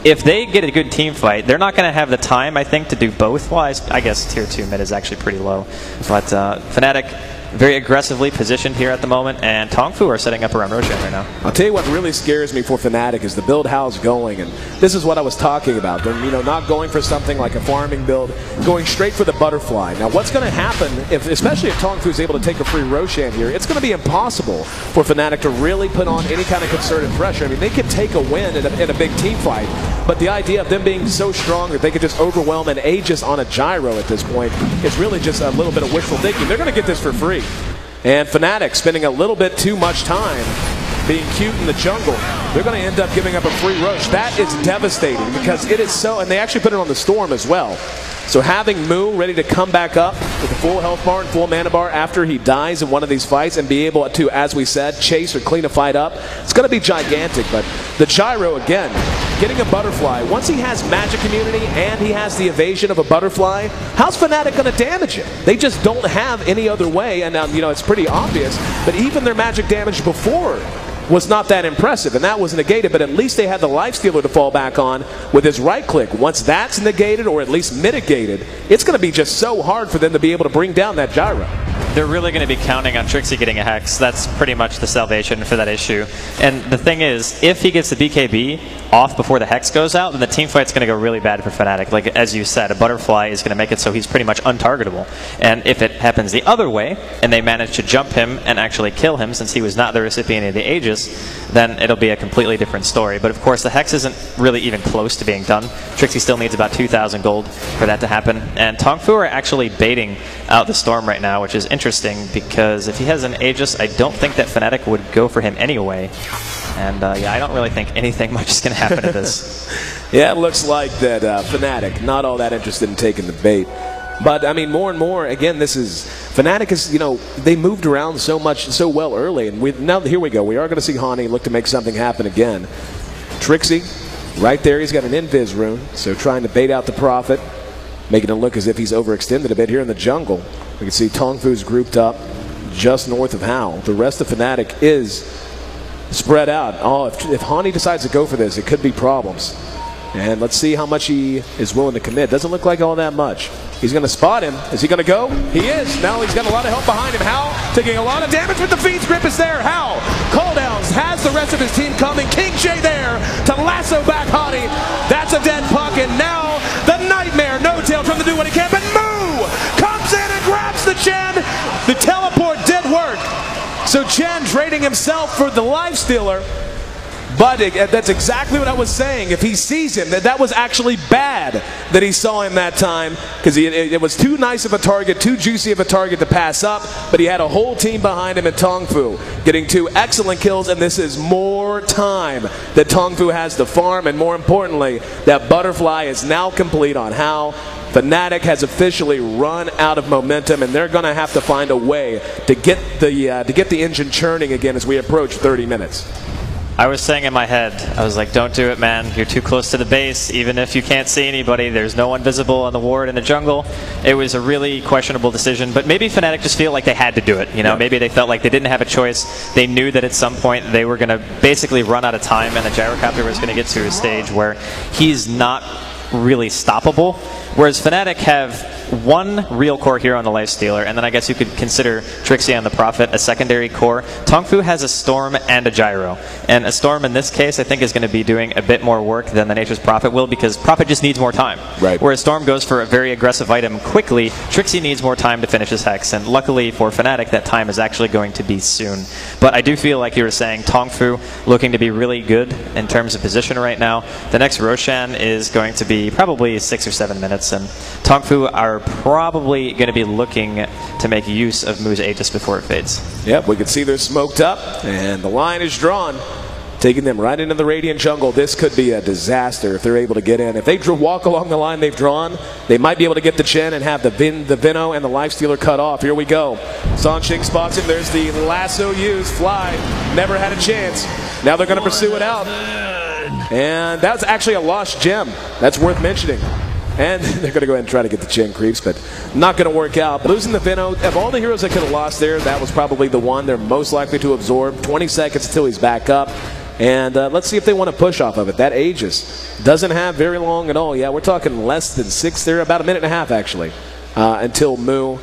if they get a good team fight, they're not going to have the time, I think, to do both. Well, I guess tier 2 mid is actually pretty low. But Fnatic very aggressively positioned here at the moment, and Tongfu are setting up around Roshan right now. I'll tell you what really scares me for Fnatic is the build how's going, and this is what I was talking about. They're not going for something like a farming build, going straight for the butterfly. Now what's going to happen, especially if Tongfu is able to take a free Roshan here, it's going to be impossible for Fnatic to really put on any kind of concerted pressure. I mean, they could take a win in a big team fight, but the idea of them being so strong that they could just overwhelm an Aegis on a gyro at this point is really just a little bit of wishful thinking. They're going to get this for free. And Fnatic spending a little bit too much time being cute in the jungle. They're going to end up giving up a free rush. That is devastating because it is so, and they actually put it on the Storm as well. So having Moo ready to come back up with a full health bar and full mana bar after he dies in one of these fights and be able to, as we said, chase or clean a fight up, it's going to be gigantic. But the gyro, again, getting a butterfly, once he has magic immunity and he has the evasion of a butterfly, how's Fnatic going to damage it? They just don't have any other way, and it's pretty obvious, but even their magic damage before was not that impressive, and that was negated, but at least they had the lifestealer to fall back on with his right click. Once that's negated, or at least mitigated, it's going to be just so hard for them to be able to bring down that gyro. They're really going to be counting on Trixie getting a Hex. That's pretty much the salvation for that issue. And the thing is, if he gets the BKB off before the Hex goes out, then the team fight's going to go really bad for Fnatic. Like, as you said, a butterfly is going to make it so he's pretty much untargetable. And if it happens the other way, and they manage to jump him and actually kill him since he was not the recipient of the Aegis, then it'll be a completely different story. But of course, the Hex isn't really even close to being done. Trixie still needs about 2,000 gold for that to happen. And Tongfu are actually baiting out the Storm right now, which is interesting because if he has an Aegis, I don't think that Fnatic would go for him anyway. And yeah, I don't really think anything much is going to happen to this. Yeah, it looks like that Fnatic not all that interested in taking the bait. But, I mean, more and more, again, this is, Fnatic is, they moved around so much, so well early. And now, here we go. We are going to see Hani look to make something happen again. Trixie, right there, he's got an Invis rune. So trying to bait out the Prophet, making it look as if he's overextended a bit here in the jungle. We can see Tongfu's grouped up just north of Hao. The rest of Fnatic is spread out. Oh, if Hani decides to go for this, it could be problems. And let's see how much he is willing to commit. Doesn't look like all that much. He's going to spot him. Is he going to go? He is. Now he's got a lot of help behind him. Hao taking a lot of damage, but the Fiend's grip is there. Hao, Calldowns, has the rest of his team coming. King Shay there to lasso back Hani. That's a dead puck, and now the Nightmare, No-Tail trying to do what he can, but Moo comes in and grabs the Chen. The teleport did work. So Chen trading himself for the lifestealer. But that's exactly what I was saying. If he sees him, that was actually bad that he saw him that time because it was too nice of a target, too juicy of a target to pass up, but he had a whole team behind him in Tongfu getting 2 excellent kills, and this is more time that Tongfu has to farm, and more importantly, that butterfly is now complete on Hao. Fnatic has officially run out of momentum, and they're going to have to find a way to get the engine churning again as we approach 30 minutes. I was saying in my head, I was like, don't do it, man. You're too close to the base. Even if you can't see anybody, there's no one visible on the ward in the jungle. It was a really questionable decision, but maybe Fnatic just feel like they had to do it. Yeah. Maybe they felt like they didn't have a choice. They knew that at some point they were going to basically run out of time, and the gyrocopter was going to get to a stage where he's not really stoppable. Whereas Fnatic have one real core hero on the Lifestealer, and then I guess you could consider Trixie on the Prophet a secondary core. Tongfu has a Storm and a Gyro. And a Storm in this case I think is going to be doing a bit more work than the Nature's Prophet will, because Prophet just needs more time. Right. Whereas Storm goes for a very aggressive item quickly, Trixie needs more time to finish his Hex. And luckily for Fnatic, that time is actually going to be soon. But I do feel like you were saying, Tongfu looking to be really good in terms of position right now. The next Roshan is going to be probably 6 or 7 minutes, and Tongfu are probably going to be looking to make use of Moo's Aegis before it fades. Yep, we can see they're smoked up, and the line is drawn, taking them right into the Radiant jungle. This could be a disaster if they're able to get in. If they walk along the line they've drawn, they might be able to get the Chen and have the Vino and the Lifestealer cut off. Here we go. Sanshing spots him. There's the lasso used. Fly never had a chance. Now they're going to pursue it out. And that's actually a lost gem. That's worth mentioning. And they're going to go ahead and try to get the Chen creeps, but not going to work out. Losing the Vino, of all the heroes that could have lost there, that was probably the one they're most likely to absorb. 20 seconds until he's back up. And let's see if they want to push off of it. That Aegis doesn't have very long at all. Yeah, we're talking less than 6 there, about a minute and a half actually, until Moo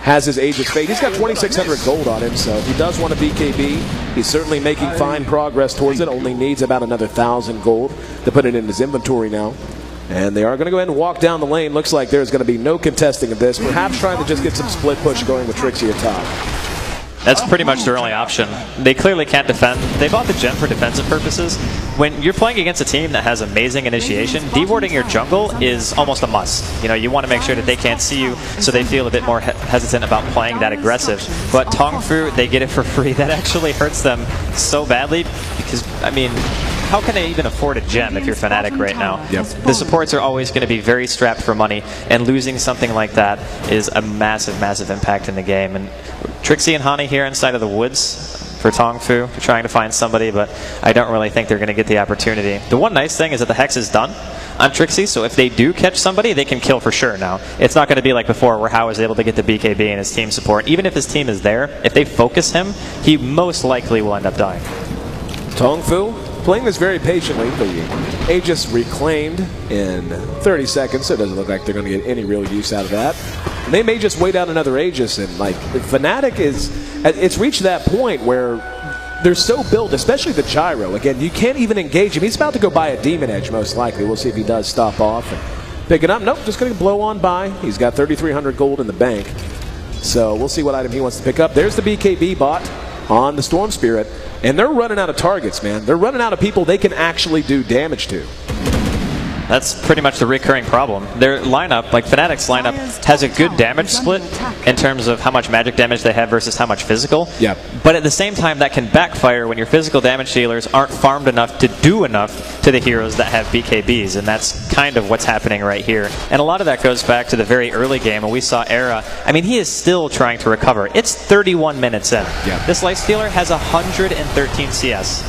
has his Aegis fade. He's got 2,600 gold on him, so if he does want a BKB, he's certainly making fine progress towards it. Only needs about another 1,000 gold to put it in his inventory now. And they are going to go ahead and walk down the lane. Looks like there's going to be no contesting of this. Perhaps trying to just get some split push going with Trixie at top. That's pretty much their only option. They clearly can't defend. They bought the gem for defensive purposes. When you're playing against a team that has amazing initiation, dewarding your jungle is almost a must. You know, you want to make sure that they can't see you, so they feel a bit more hesitant about playing that aggressive. But Tongfu, they get it for free. That actually hurts them so badly because, I mean, how can they even afford a gem if you're Fnatic right now? Yep. The supports are always going to be very strapped for money, and losing something like that is a massive, massive impact in the game. And Trixie and Hani here inside of the woods for Tongfu, trying to find somebody, but I don't really think they're going to get the opportunity. The one nice thing is that the Hex is done on Trixie, so if they do catch somebody, they can kill for sure now. It's not going to be like before where Hao was able to get the BKB and his team support. Even if his team is there, if they focus him, he most likely will end up dying. Tongfu playing this very patiently. The Aegis reclaimed in 30 seconds, so it doesn't look like they're going to get any real use out of that. And they may just wait out another Aegis, and like Fnatic it's reached that point where they're so built, especially the gyro. Again, you can't even engage him. He's about to go buy a Demon Edge, most likely. We'll see if he does stop off and pick it up. Nope, just going to blow on by. He's got 3,300 gold in the bank. So we'll see what item he wants to pick up. There's the BKB bot on the Storm Spirit. And they're running out of targets, man. They're running out of people they can actually do damage to. That's pretty much the recurring problem. Their lineup, like Fnatic's lineup, has a good damage split in terms of how much magic damage they have versus how much physical. Yep. But at the same time, that can backfire when your physical damage dealers aren't farmed enough to do enough to the heroes that have BKBs, and that's kind of what's happening right here. And a lot of that goes back to the very early game when we saw Era. I mean, he is still trying to recover. It's 31 minutes in. Yep. This lifestealer has 113 CS.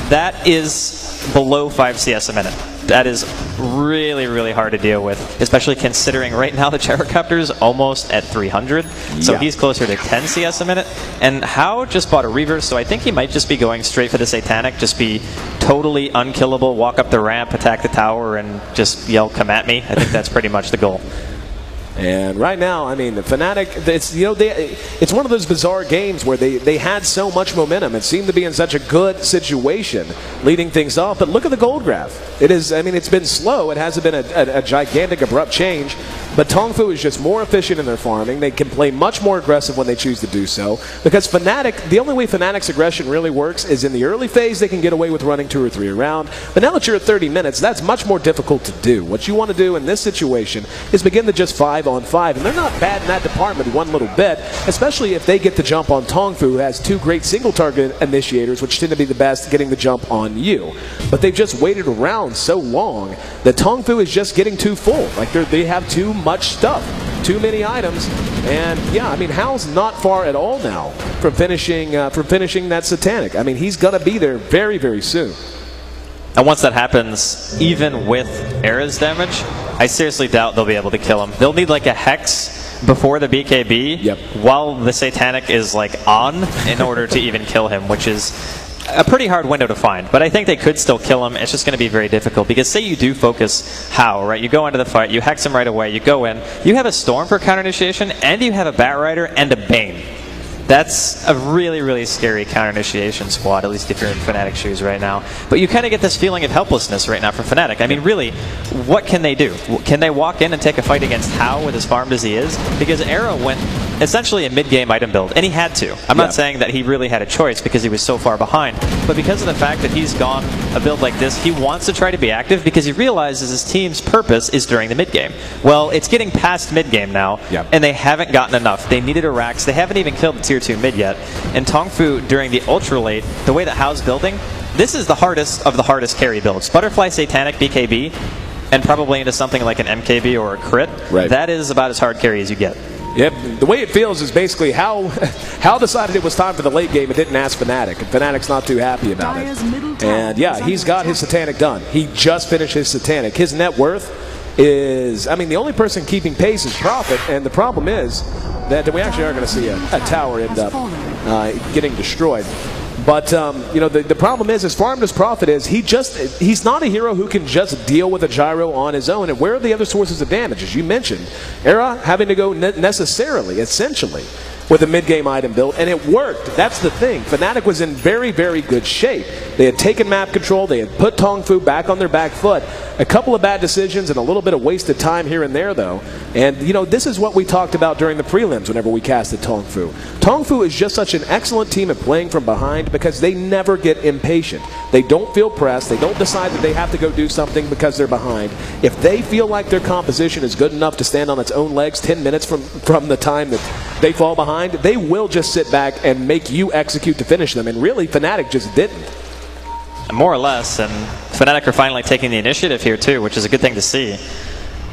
That is below 5 CS a minute. That is really, really hard to deal with, especially considering right now the gyrocopter is almost at 300, so yeah. He's closer to 10 CS a minute. And Hao just bought a reverse, so I think he might just be going straight for the Satanic, just be totally unkillable, walk up the ramp, attack the tower, and just yell, "Come at me." I think that's pretty much the goal. And right now, I mean, the Fnatic, it's one of those bizarre games where they had so much momentum and seemed to be in such a good situation leading things off. But look at the gold graph. It is, I mean, it's been slow. It hasn't been a gigantic, abrupt change. But Tongfu is just more efficient in their farming. They can play much more aggressive when they choose to do so. Because Fnatic, the only way Fnatic's aggression really works is in the early phase, they can get away with running 2 or 3 around. But now that you're at 30 minutes, that's much more difficult to do. What you want to do in this situation is begin to just 5-on-5. And they're not bad in that department one little bit, especially if they get the jump on Tongfu, who has 2 great single-target initiators, which tend to be the best getting the jump on you. But they've just waited around so long that Tongfu is just getting too full. Like they have too much stuff, too many items, and yeah, I mean, Hal's not far at all now from finishing that Satanic. I mean, he's gonna be there very, very soon. And once that happens, even with Era's damage, I seriously doubt they'll be able to kill him. They'll need like a Hex before the BKB, yep, while the Satanic is like on, in order to even kill him, which is a pretty hard window to find. But I think they could still kill him. It's just going to be very difficult, because say you do focus Hao, right? You go into the fight, you Hex him right away, you go in, you have a Storm for counter initiation, and you have a Bat Rider and a Bane. That's a really, really scary counter-initiation squad, at least if you're in Fnatic shoes right now. But you kind of get this feeling of helplessness right now from Fnatic. I mean, really, what can they do? Can they walk in and take a fight against Hao with as farmed as he is? Because Era went essentially a mid-game item build, and he had to. I'm not saying that he really had a choice because he was so far behind, but because of the fact that he's gone a build like this, he wants to try to be active because he realizes his team's purpose is during the mid-game. Well, it's getting past mid-game now, and they haven't gotten enough. They needed a Rax. They haven't even killed the Tier 2 mid yet. And Tongfu, during the ultra late, the way that Hao's building, this is the hardest of the hardest carry builds. Butterfly, Satanic, BKB, and probably into something like an MKB or a crit. Right. That is about as hard carry as you get. Yep, the way it feels is basically Hao decided it was time for the late game and didn't ask Fnatic, and Fnatic's not too happy about it. And yeah, he's got his Satanic done. He just finished his Satanic. His net worth is, I mean, the only person keeping pace is Prophet, and the problem is that we actually are going to see a tower end up getting destroyed. But, you know, the problem is, as farmed as Prophet is, he's not a hero who can just deal with a gyro on his own. And where are the other sources of damage? As you mentioned, Era having to go necessarily, essentially, with a mid-game item build, and it worked. That's the thing. Fnatic was in very, very good shape. They had taken map control. They had put Tongfu back on their back foot. A couple of bad decisions and a little bit of wasted time here and there, though. And, you know, this is what we talked about during the prelims whenever we casted Tongfu. Tongfu is just such an excellent team at playing from behind because they never get impatient. They don't feel pressed. They don't decide that they have to go do something because they're behind. If they feel like their composition is good enough to stand on its own legs 10 minutes from the time that they fall behind, they will just sit back and make you execute to finish them. And really, Fnatic just didn't. More or less, and Fnatic are finally taking the initiative here too, which is a good thing to see.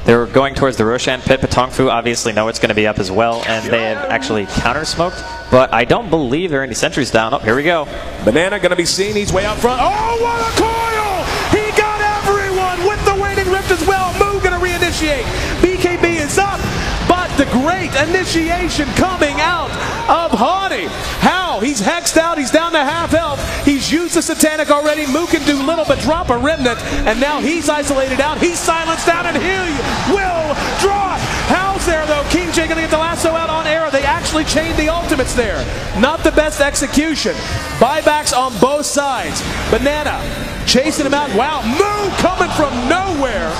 They're going towards the Roshan pit, but Tongfu obviously know it's going to be up as well, and they have actually counter-smoked, but I don't believe there are any sentries down. Oh, here we go. Banana going to be seen. He's way out front. Oh, what a coil! He got everyone with the waiting rift as well. Moo going to reinitiate. BKB is up, but the great initiation coming out of Haughty. How? He's hexed out. He's down to half health. He's used the Satanic already. Moo can do little but drop a remnant, and now he's isolated out. He's silenced out, and he will drop. How's there, though? King J going to get the lasso out on Era. They actually chained the ultimates there. Not the best execution. Buybacks on both sides. Banana chasing him out. Wow, Moo coming from nowhere,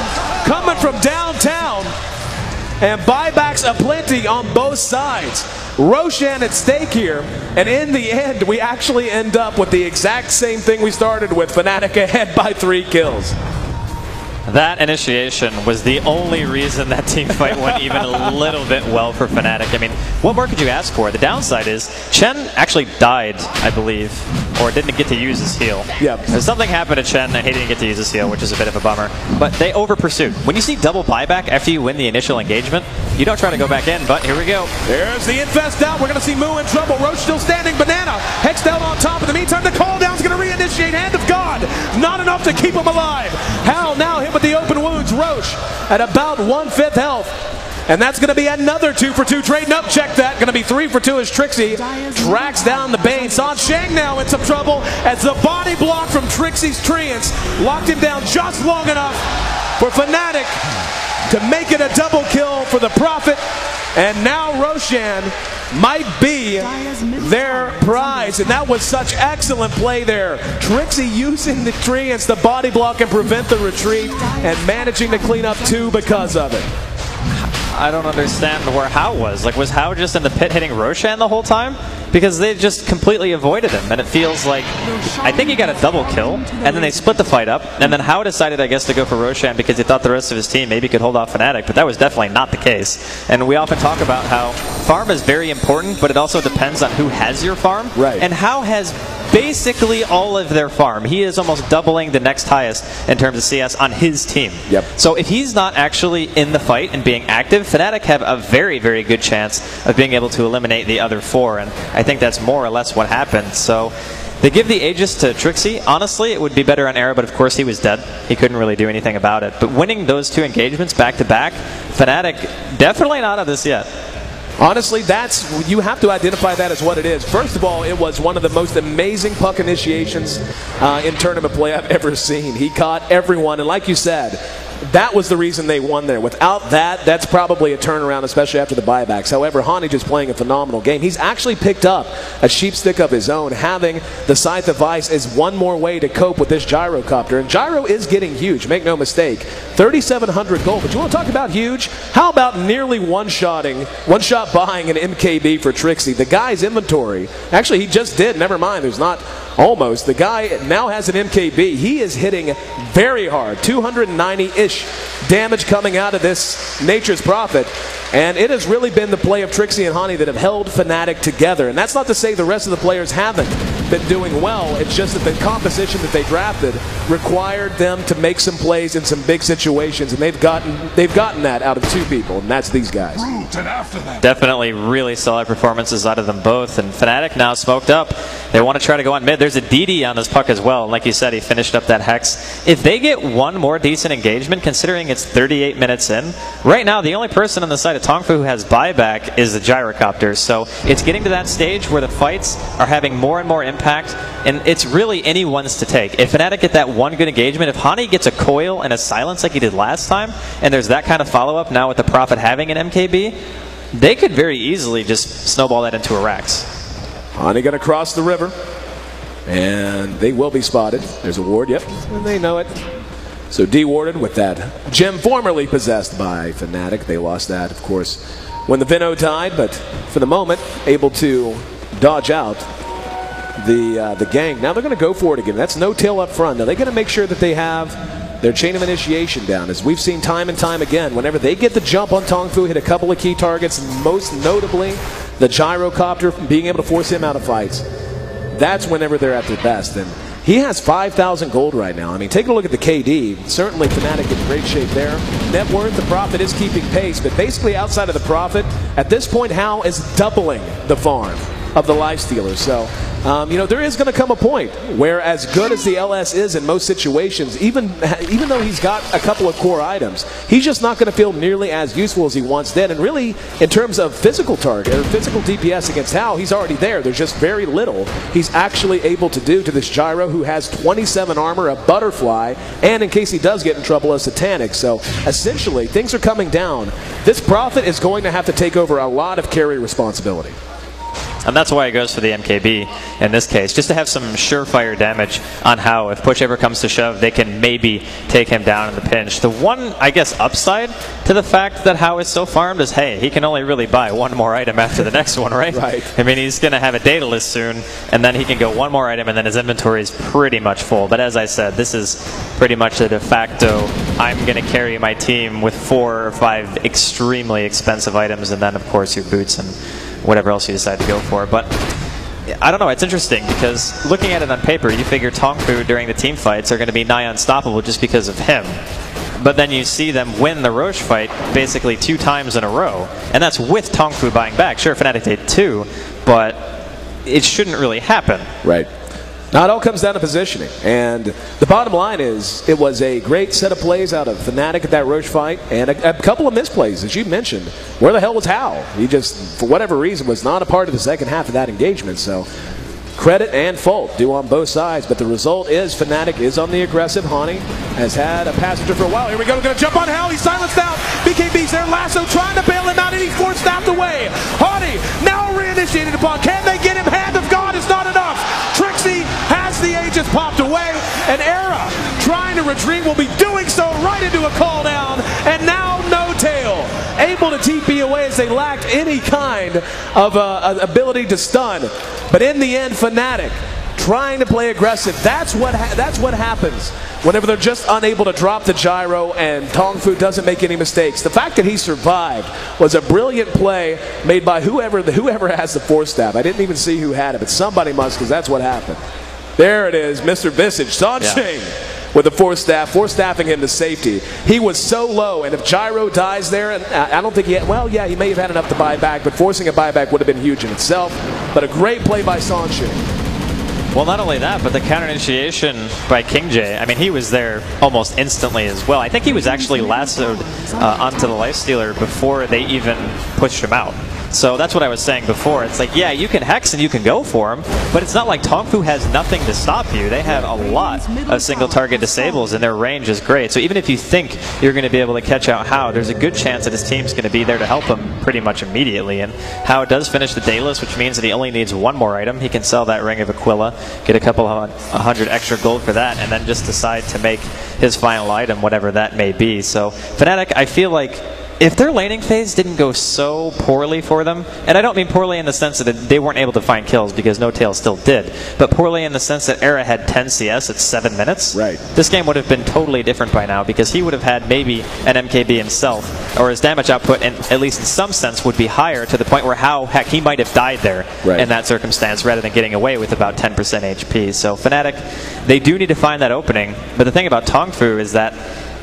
coming from downtown. And buybacks aplenty on both sides. Roshan at stake here, and in the end, we actually end up with the exact same thing we started with, Fnatic ahead by 3 kills. That initiation was the only reason that team fight went even a little bit well for Fnatic. I mean, what more could you ask for? The downside is Chen actually died, I believe, or didn't get to use his heal. Yeah. Something happened to Chen and he didn't get to use his heal, which is a bit of a bummer. But they over-pursued. When you see double buyback after you win the initial engagement, you don't try to go back in, but here we go. There's the infest out. We're going to see Moo in trouble. Roach still standing. Banana hexed out on top. In the meantime, the call down's going to reinitiate. Hand of God. Not enough to keep him alive. Hal now hit with the open wounds. Roach at about 1/5 health. And that's going to be another 2 for 2. Trading up, check that. Going to be 3 for 2 as Trixie tracks down the Bane. San Shang now in some trouble as the body block from Trixie's Treants locked him down just long enough for Fnatic to make it a double kill for the Prophet. And now Roshan might be their prize. And that was such excellent play there. Trixie using the Treants to body block and prevent the retreat and managing to clean up 2 because of it. I don't understand where Hao was. Like, was Hao just in the pit hitting Roshan the whole time? Because they just completely avoided him, and it feels like, I think he got a double kill, and then they split the fight up, and then Hao decided, I guess, to go for Roshan because he thought the rest of his team maybe could hold off Fnatic, but that was definitely not the case. And we often talk about how farm is very important, but it also depends on who has your farm. Right. And Hao has basically all of their farm. He is almost doubling the next highest in terms of CS on his team. Yep. So if he's not actually in the fight and being active, Fnatic have a very, very good chance of being able to eliminate the other 4, and I think that's more or less what happened. So they give the Aegis to Trixie. Honestly, it would be better on Era, but of course he was dead. He couldn't really do anything about it. But winning those 2 engagements back-to-back, Fnatic definitely not out of this yet. Honestly, you have to identify that as what it is. First of all, it was one of the most amazing puck initiations in tournament play I've ever seen. He caught everyone, and like you said, that was the reason they won there. Without that, that's probably a turnaround, especially after the buybacks. However, Honey is playing a phenomenal game. He's actually picked up a sheep stick of his own. Having the Scythe of Ice is one more way to cope with this gyrocopter. And gyro is getting huge, make no mistake. 3,700 gold. But you want to talk about huge? How about nearly one-shot buying an MKB for Trixie? The guy's inventory, actually he just did, never mind, there's not almost. The guy now has an MKB. He is hitting very hard, 290-ish damage coming out of this Nature's Prophet. And it has really been the play of Trixie and Honey that have held Fnatic together. And that's not to say the rest of the players haven't been doing well. It's just that the composition that they drafted required them to make some plays in some big situations. And they've gotten that out of 2 people, and that's these guys. Definitely really solid performances out of them both. And Fnatic now smoked up. They want to try to go on mid. There's a DD on this puck as well. Like you said, he finished up that Hex. If they get one more decent engagement, considering it's 38 minutes in, right now the only person on the side of Tongfu who has buyback is the gyrocopter. So it's getting to that stage where the fights are having more and more impact impact, and it's really anyone's to take. If Fnatic get that one good engagement, if Hani gets a coil and a silence like he did last time, and there's that kind of follow-up now with the Prophet having an MKB, they could very easily just snowball that into a Rax. Hani going to cross the river, and they will be spotted. There's a ward, yep, and they know it. So dewarded with that gem formerly possessed by Fnatic. They lost that, of course, when the Vino died, but for the moment, able to dodge out the gang. Now they're going to go for it again. That's no tail up front. Now they're going to make sure that they have their chain of initiation down. As we've seen time and time again, whenever they get the jump on Tongfu, hit a couple of key targets, most notably the gyrocopter, being able to force him out of fights. That's whenever they're at their best. And he has 5,000 gold right now. I mean, take a look at the KD. Certainly Fnatic in great shape there. Net worth, the Prophet is keeping pace, but basically outside of the Prophet, at this point, Hal is doubling the farm of the Lifestealers. So, you know, there is going to come a point where, as good as the LS is in most situations, even though he's got a couple of core items, he's just not going to feel nearly as useful as he once did. And really, in terms of physical target or physical DPS against Hal, he's already there. There's just very little he's actually able to do to this Gyro, who has 27 armor, a butterfly, and in case he does get in trouble, a Satanic. So essentially, things are coming down. This Prophet is going to have to take over a lot of carry responsibility. And that's why he goes for the MKB in this case, just to have some surefire damage on How. If push ever comes to shove, they can maybe take him down in the pinch. The one, I guess, upside to the fact that How is so farmed is, hey, he can only really buy one more item after the next one, right? Right. I mean, he's going to have a data list soon, and then he can go one more item, and then his inventory is pretty much full. But as I said, this is pretty much a de facto, I'm going to carry my team with 4 or 5 extremely expensive items, and then, of course, your boots and whatever else you decide to go for. But I don't know, it's interesting because looking at it on paper, you figure Tongfu during the team fights are going to be nigh unstoppable just because of him. But then you see them win the Roche fight basically 2 times in a row, and that's with Tongfu buying back. Sure, Fnatic did too, but it shouldn't really happen. Right. Now, it all comes down to positioning. And the bottom line is it was a great set of plays out of Fnatic at that Roche fight, and a couple of misplays, as you mentioned. Where the hell was Hal? He just, for whatever reason, was not a part of the second half of that engagement. So credit and fault due on both sides. But the result is Fnatic is on the aggressive. Hani has had a passenger for a while. Here we go. We're going to jump on Hal. He's silenced out. BKB's there. Lasso trying to bail him out, and he's forced out the way. Hani now reinitiated upon. Can they get him? Hand of God is not enough. Trixie has the Aegis popped away, and Era trying to retreat will be doing so right into a call down, and now No Tail able to TP away as they lacked any kind of ability to stun. But in the end, Fnatic trying to play aggressive. That's what happens whenever they're just unable to drop the gyro and Tongfu doesn't make any mistakes. The fact that he survived was a brilliant play made by whoever has the Force Staff. I didn't even see who had it, but somebody must, because that's what happened. There it is, Mr. Visage, Sunshine with the Force staffing him to safety. He was so low, and if Gyro dies there, and I don't think he had, well, yeah, he may have had enough to buy back, but forcing a buyback would have been huge in itself. But a great play by Sunshine. Well, not only that, but the counter initiation by King J. I mean, he was there almost instantly as well. I think he was actually lassoed onto the Lifestealer before they even pushed him out. So that's what I was saying before. It's like, yeah, you can Hex and you can go for him, but it's not like Tongfu has nothing to stop you. They have a lot of single target disables, and their range is great. So even if you think you're going to be able to catch out How, there's a good chance that his team's going to be there to help him pretty much immediately. And How does finish the Dayless, which means that he only needs one more item. He can sell that Ring of Aquila, get a couple 100 extra gold for that, and then just decide to make his final item, whatever that may be. So Fnatic, I feel like if their laning phase didn't go so poorly for them, and I don't mean poorly in the sense that they weren't able to find kills because No Tail still did, but poorly in the sense that Era had 10 CS at 7 minutes, right, this game would have been totally different by now because he would have had maybe an MKB himself, or his damage output, and at least in some sense, would be higher to the point where heck, he might have died there in that circumstance rather than getting away with about 10% HP. So Fnatic, they do need to find that opening, but the thing about Tongfu is that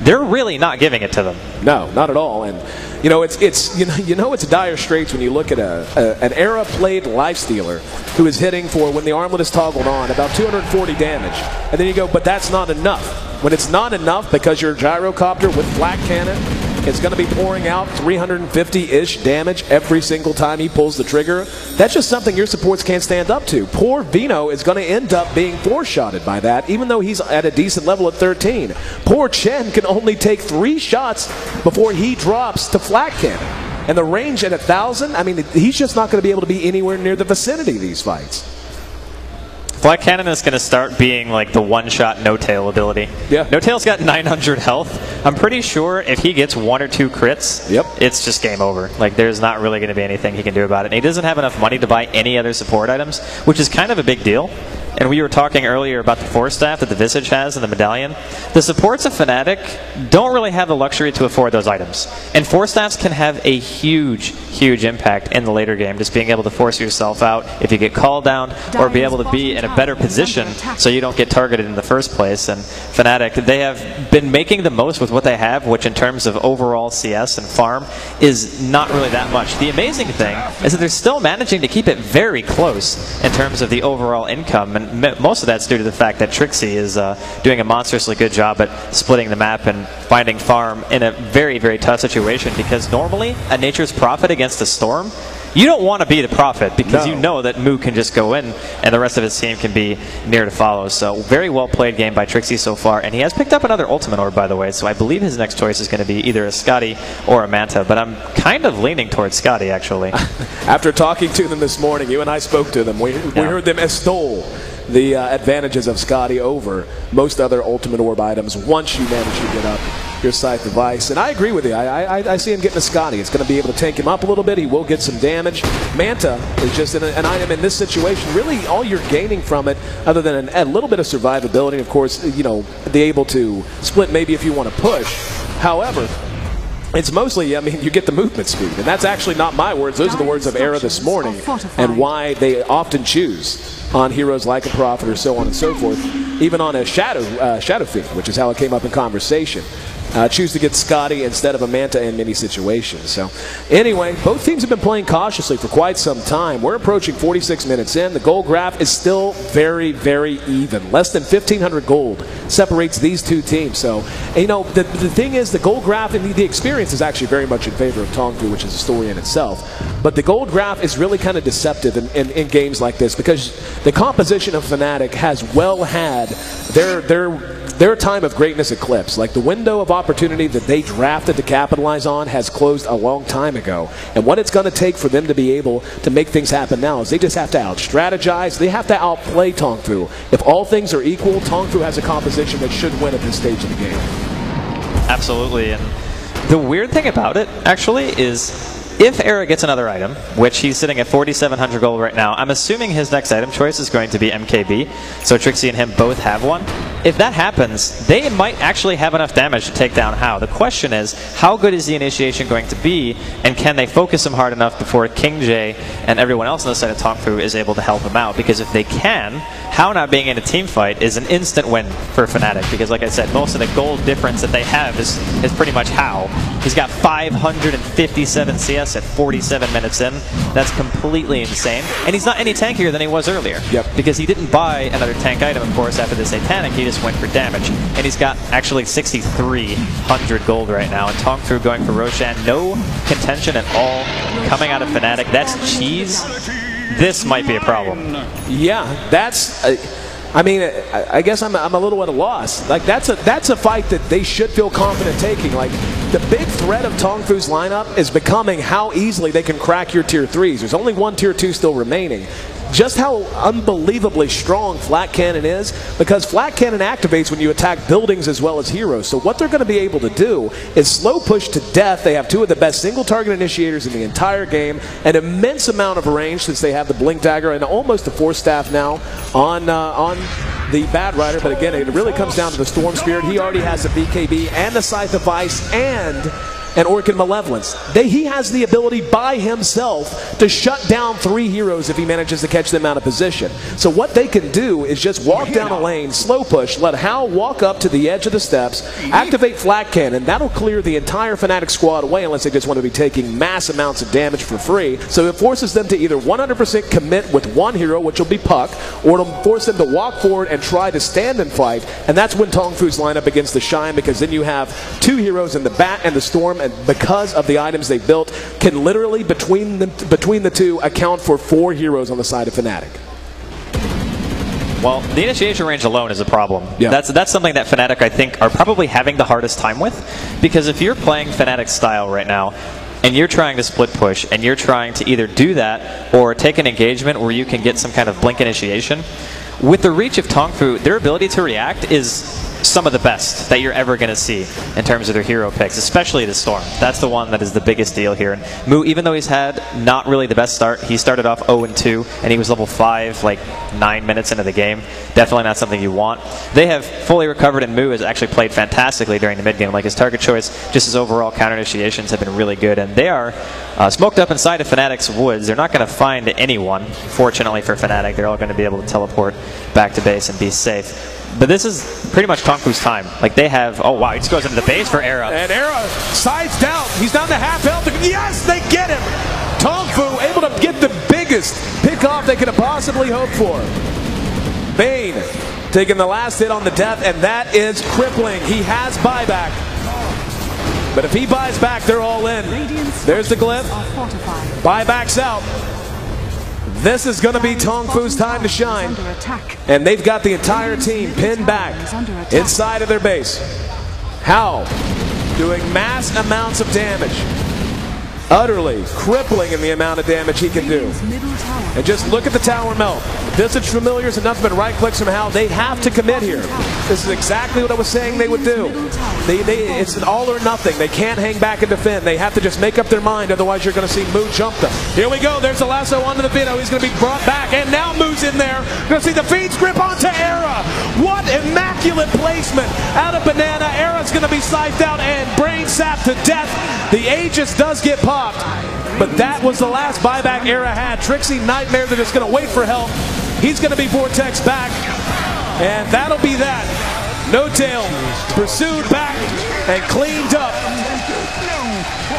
they're really not giving it to them. No, not at all. And you know, it's dire straits when you look at an Era played Lifestealer who is hitting for, when the armlet is toggled on, about 240 damage, and then you go, but that's not enough. When it's not enough because your gyrocopter with flak cannon is going to be pouring out 350-ish damage every single time he pulls the trigger, that's just something your supports can't stand up to. Poor Vino is going to end up being four-shotted by that, even though he's at a decent level at 13. Poor Chen can only take 3 shots before he drops to flat cannon. And the range at 1,000, I mean, he's just not going to be able to be anywhere near the vicinity of these fights. Flat Cannon is going to start being like the one-shot no-tail ability. Yeah. No-tail's got 900 health. I'm pretty sure if he gets 1 or 2 crits, it's just game over. Like, there's not really going to be anything he can do about it. And he doesn't have enough money to buy any other support items, which is kind of a big deal. And we were talking earlier about the Force Staff that the Visage has and the Medallion. The supports of Fnatic don't really have the luxury to afford those items. And Force Staffs can have a huge, huge impact in the later game, just being able to force yourself out if you get called down, or be able to be in a better position so you don't get targeted in the first place. And Fnatic, they have been making the most with what they have, which in terms of overall CS and farm is not really that much. The amazing thing is that they're still managing to keep it very close in terms of the overall income. And most of that's due to the fact that Trixie is doing a monstrously good job at splitting the map and finding farm in a very, very tough situation, because normally a Nature's Prophet against a Storm, you don't want to be the Prophet, because you know that Moo can just go in and the rest of his team can be near to follow. So very well played game by Trixie so far, and he has picked up another Ultimate Orb, by the way, so I believe his next choice is going to be either a Scotty or a Manta, but I'm kind of leaning towards Scotty, actually. After talking to them this morning, you and I spoke to them, we heard them extol the advantages of Scotty over most other Ultimate Orb items once you manage to get up your Scythe device. And I agree with you. I see him getting a Scotty. It's going to be able to tank him up a little bit. He will get some damage. Manta is just an item in this situation. Really, all you're gaining from it, other than a little bit of survivability, of course, you know, be able to split maybe if you want to push. However, it's mostly, I mean, you get the movement speed. And that's actually not my words. Those are the words of Era this morning, and why they often choose on heroes like a Prophet or so on and so forth, even on a Shadow Fiend, which is how it came up in conversation. Choose to get Scotty instead of a Manta in many situations. So anyway, both teams have been playing cautiously for quite some time. We're approaching 46 minutes in. The gold graph is still very, very even. Less than 1,500 gold separates these two teams. So, you know, the thing is, the gold graph and the experience is actually very much in favor of Tongfu, which is a story in itself. But the gold graph is really kind of deceptive in games like this, because the composition of Fnatic has well had their time of greatness eclipsed. Like, the window of opportunity that they drafted to capitalize on has closed a long time ago. And what it's going to take for them to be able to make things happen now is they just have to out-strategize. They have to outplay Tongfu. If all things are equal, Tongfu has a composition that should win at this stage of the game. Absolutely. And the weird thing about it, actually, is if Era gets another item, which he's sitting at 4,700 gold right now, I'm assuming his next item choice is going to be MKB, so Trixie and him both have one. If that happens, they might actually have enough damage to take down Hao. The question is, how good is the initiation going to be, and can they focus him hard enough before King J and everyone else on the side of Tongfu is able to help him out? Because if they can, Hao not being in a team fight is an instant win for Fnatic, because like I said, most of the gold difference that they have is pretty much Hao. He's got 557 CS at 47 minutes in. That's completely insane. And he's not any tankier than he was earlier. Yep. Because he didn't buy another tank item, of course, after the Satanic. He just went for damage. And he's got actually 6,300 gold right now. And Tongfu going for Roshan. No contention at all coming out of Fnatic. That's cheese. This might be a problem. Yeah, that's... I mean, I guess I'm a little at a loss. Like, that's a fight that they should feel confident taking. Like, the big threat of Tongfu's lineup is becoming how easily they can crack your tier 3s. There's only one tier 2 still remaining. Just how unbelievably strong Flat Cannon is, because Flat Cannon activates when you attack buildings as well as heroes. So what they're going to be able to do is slow push to death. They have two of the best single target initiators in the entire game, an immense amount of range since they have the Blink Dagger and almost the Force Staff now on the Bad Rider. But again, it really comes down to the Storm Spirit. He already has the BKB and the Scythe of Ice and an Orchid Malevolence. He has the ability by himself to shut down 3 heroes if he manages to catch them out of position. So what they can do is just walk down a lane, slow push, let Hao walk up to the edge of the steps, activate Flat Cannon. That'll clear the entire Fnatic squad away unless they just want to be taking mass amounts of damage for free. So it forces them to either 100% commit with one hero, which will be Puck, or it'll force them to walk forward and try to stand and fight. And that's when Tongfu's lineup begins to shine, because then you have 2 heroes in the Bat and the Storm from, and because of the items they built, can literally, between the two, account for 4 heroes on the side of Fnatic. Well, the initiation range alone is a problem. Yeah. That's something that Fnatic, I think, are probably having the hardest time with. Because if you're playing Fnatic style right now, and you're trying to split push, and you're trying to either do that or take an engagement where you can get some kind of blink initiation, with the reach of Tongfu, their ability to react is some of the best that you're ever going to see in terms of their hero picks, especially the Storm. That's the one that is the biggest deal here. And Mu, even though he's had not really the best start, he started off 0-2, and he was level 5 like 9 minutes into the game. Definitely not something you want. They have fully recovered, and Mu has actually played fantastically during the mid-game. Like his target choice, just his overall counter initiations have been really good, and they are smoked up inside of Fnatic's woods. They're not going to find anyone, fortunately for Fnatic. They're all going to be able to teleport back to base and be safe. But this is pretty much Tongfu's time. Like they have, oh wow, he just goes into the base for Era. And Era sides down. He's down to half health. Yes, they get him. Tongfu able to get the biggest pick off they could have possibly hoped for. Bane taking the last hit on the death, and that is crippling. He has buyback. But if he buys back, they're all in. There's the glyph. Buyback's out. This is going to be Tongfu's time to shine. And they've got the entire team pinned back inside of their base. How? Doing mass amounts of damage. Utterly crippling in the amount of damage he can do. And just look at the tower melt. Visage Familiars and nothing but right clicks from Hal. They have to commit here. This is exactly what I was saying they would do. It's an all or nothing. They can't hang back and defend. They have to just make up their mind, otherwise you're going to see Mu jump them. Here we go. There's the lasso onto the Vino. He's going to be brought back, and now Mu's in there. Going to see the feeds grip onto Era. What immaculate placement out of Banana. Era's going to be scythed out and brain sapped to death. The Aegis does get popped, but that was the last buyback Era had. Trixie, Nightmare, they're just going to wait for help. He's going to be Vortex back, and that'll be that. No tail, pursued back and cleaned up.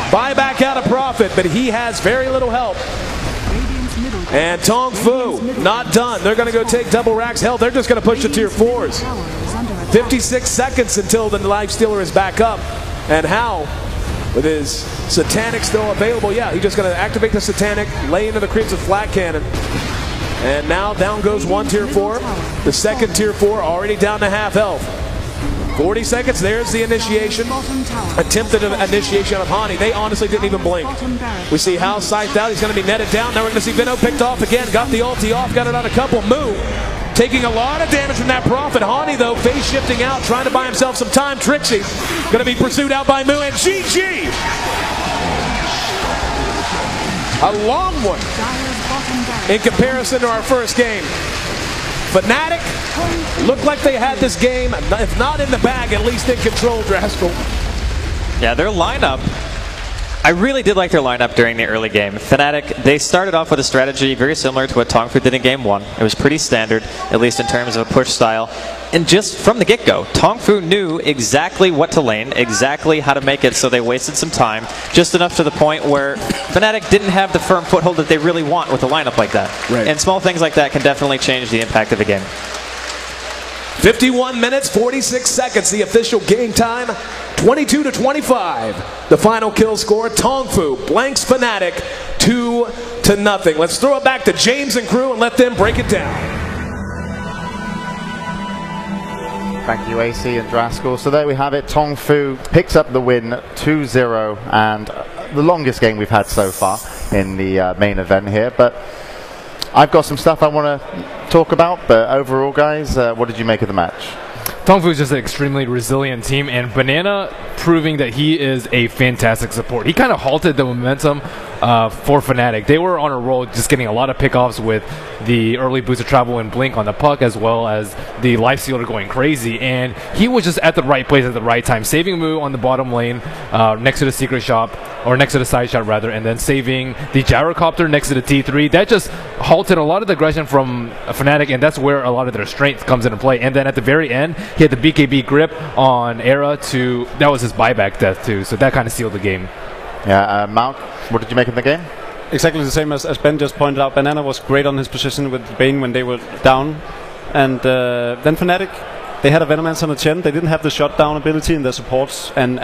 Buyback out of profit, but he has very little help. And Tongfu, not done. They're going to go take double racks. Hell, they're just going to push to tier 4s. 56 seconds until the life stealer is back up. And Hal, with his Satanic still available, yeah, he's just going to activate the Satanic, lay into the creeps of Flat Cannon. And now down goes one tier 4. The second tier 4 already down to half health. 40 seconds, there's the initiation. Attempted initiation of Hani. They honestly didn't even blink. We see Hal scythed out. He's going to be netted down. Now we're going to see Vino picked off again. Got the ulti off, got it on a couple. Mu taking a lot of damage from that Prophet. Hani, though, phase shifting out, trying to buy himself some time. Trixie going to be pursued out by Mu, and GG! A long one in comparison to our first game. Fnatic looked like they had this game, if not in the bag, at least in control, Draskell. Yeah, their lineup, I really did like their lineup during the early game. Fnatic, they started off with a strategy very similar to what Tongfu did in Game 1. It was pretty standard, at least in terms of a push style. And just from the get-go, Tongfu knew exactly what to lane, exactly how to make it so they wasted some time, just enough to the point where Fnatic didn't have the firm foothold that they really want with a lineup like that. Right. And small things like that can definitely change the impact of a game. 51 minutes, 46 seconds, the official game time, 22-25. The final kill score, Tongfu blanks Fnatic 2-0. Let's throw it back to James and crew and let them break it down. Thank you, AC and Draskell. So there we have it. Tongfu picks up the win 2-0, and the longest game we've had so far in the main event here. But I've got some stuff I want to talk about, but overall, guys, what did you make of the match? Tongfu is just an extremely resilient team, and Banana proving that he is a fantastic support. He kind of halted the momentum for Fnatic. They were on a roll, just getting a lot of pickoffs with the early boost of travel and blink on the puck, as well as the life stealer going crazy. And he was just at the right place at the right time, saving Mu on the bottom lane next to the secret shop, or next to the side shot rather, and then saving the gyrocopter next to the T3. That just halted a lot of the aggression from Fnatic, and that's where a lot of their strength comes into play. And then at the very end, he had the BKB grip on Era to, that was his buyback death too, so that kind of sealed the game. Yeah, Malk, what did you make of the game? Exactly the same as Ben just pointed out. Banana was great on his position with Bane when they were down. And then Fnatic they had a Venomancer on the Chen. They didn't have the shutdown ability in their supports, and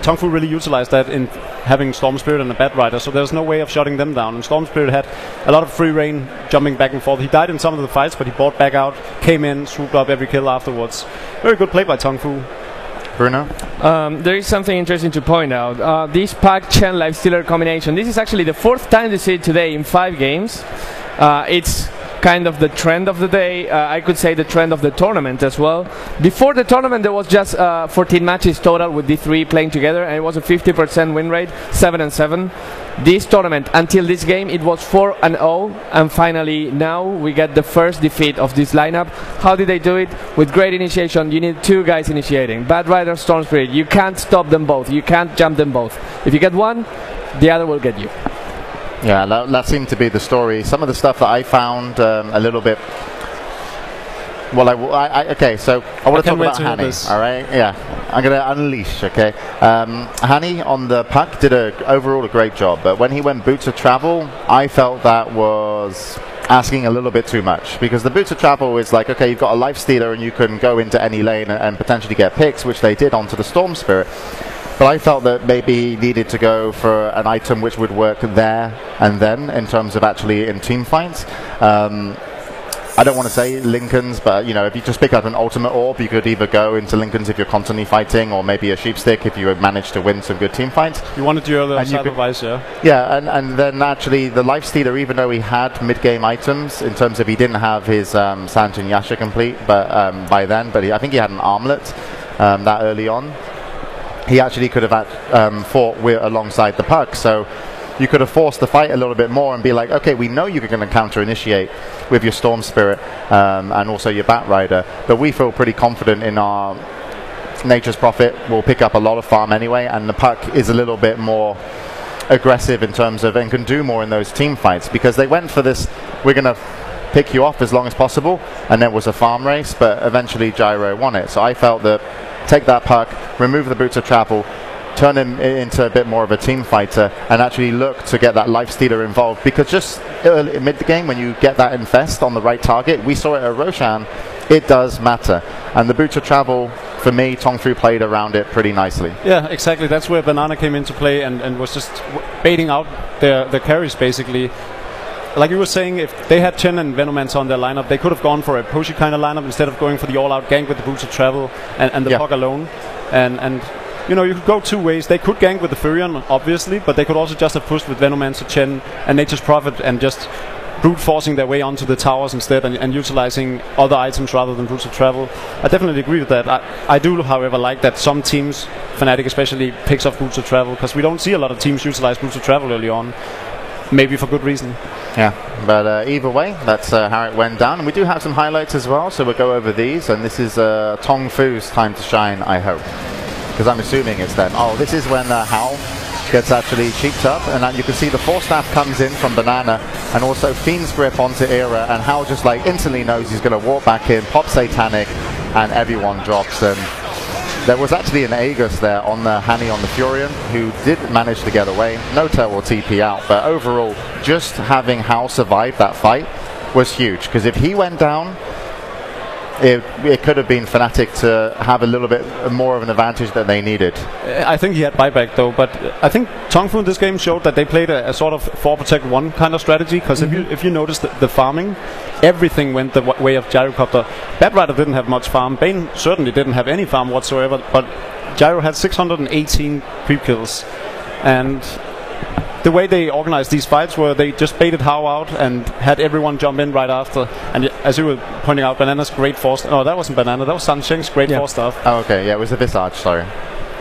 Tongfu really utilized that in having Storm Spirit and a Bat Rider, so there's no way of shutting them down. And Storm Spirit had a lot of free reign, jumping back and forth. He died in some of the fights, but he bought back out, came in, swooped up every kill afterwards. Very good play by Tongfu. Bruno? There is something interesting to point out. This Pac Chen Lifestealer combination, this is actually the 4th time they see it today in 5 games. It's kind of the trend of the day. I could say the trend of the tournament as well. Before the tournament, there was just 14 matches total with the 3 playing together, and it was a 50% win rate, 7-7. This tournament, until this game, it was 4-0, and finally now we get the first defeat of this lineup. How did they do it? With great initiation. You need 2 guys initiating. Bat Rider, Storm Spirit. You can't stop them both. You can't jump them both. If you get one, the other will get you. Yeah, that seemed to be the story. Some of the stuff that I found a little bit. Well, okay, so I want to talk about Hani. All right, yeah, I'm going to unleash. Okay, Hani on the puck did overall a great job, but when he went Boots of Travel, I felt that was asking a little bit too much, because the Boots of Travel is like, okay, you've got a life stealer and you can go into any lane and potentially get picks, which they did onto the Storm Spirit. But I felt that maybe he needed to go for an item which would work there and then in terms of actually in team fights. I don't want to say Lincoln's, but you know, if you just pick up an ultimate orb, you could either go into Lincoln's if you're constantly fighting, or maybe a sheepstick if you have managed to win some good team fights. You wanted your other side of Vice, yeah? Yeah, and then actually the Lifestealer, even though he had mid-game items, in terms of he didn't have his Sanjin Yasha complete but by then, but I think he had an armlet that early on. He actually could have fought alongside the puck, so you could have forced the fight a little bit more and be like, okay, we know you're going to counter-initiate with your Storm Spirit and also your Bat Rider, but we feel pretty confident in our Nature's Prophet. We'll pick up a lot of farm anyway, and the puck is a little bit more aggressive in terms of, and can do more in those team fights, because they went for this, we're going to pick you off as long as possible, and there was a farm race, but eventually Gyro won it. So I felt that take that puck, remove the Boots of Travel, turn him into a bit more of a team fighter, and actually look to get that Lifestealer involved, because just early, mid the game, when you get that infest on the right target, we saw it at Roshan, it does matter. And the Boots of Travel, for me, Tongfu played around it pretty nicely. Yeah, exactly. That's where Banana came into play and was just baiting out their carries, basically. Like you were saying, if they had Chen and Venomancer on their lineup, they could have gone for a pushy kind of lineup instead of going for the all-out gank with the Boots of Travel and the puck alone. And you know, you could go 2 ways. They could gank with the Furion, obviously, but they could also just have pushed with Venomancer, Chen, and Nature's Prophet and just brute forcing their way onto the towers instead and utilizing other items rather than Boots of Travel. I definitely agree with that. I do, however, like that some teams, Fnatic especially, picks up Boots of Travel, because we don't see a lot of teams utilize Boots of Travel early on. Maybe for good reason. Yeah, but either way, that's how it went down. And we do have some highlights as well, so we'll go over these. And this is Tongfu's time to shine, I hope, because I'm assuming it's them. Oh, this is when Howl gets actually cheeked up, and you can see the Force Staff comes in from Banana, and also Fiend's Grip onto Era, and Howl just like instantly knows he's going to walk back in, pop Satanic, and everyone drops. And there was actually an Aegis there on the Hani on the Furion, who did manage to get away. No tail will TP out, but overall, just having Howl survive that fight was huge, because if he went down, it could have been Fnatic to have a little bit more of an advantage that they needed. I think he had buyback though, but I think Tongfu in this game showed that they played a sort of 4 protect 1 kind of strategy, because if you notice the farming, everything went the way of Gyrocopter. Bat Rider didn't have much farm, Bane certainly didn't have any farm whatsoever, but Gyro had 618 creep kills, and the way they organized these fights were they just baited How out and had everyone jump in right after. And as you were pointing out, Banana's great force. Oh, that wasn't Banana, that was Sansheng's great force stuff. Oh, okay, yeah, it was the Visage, sorry.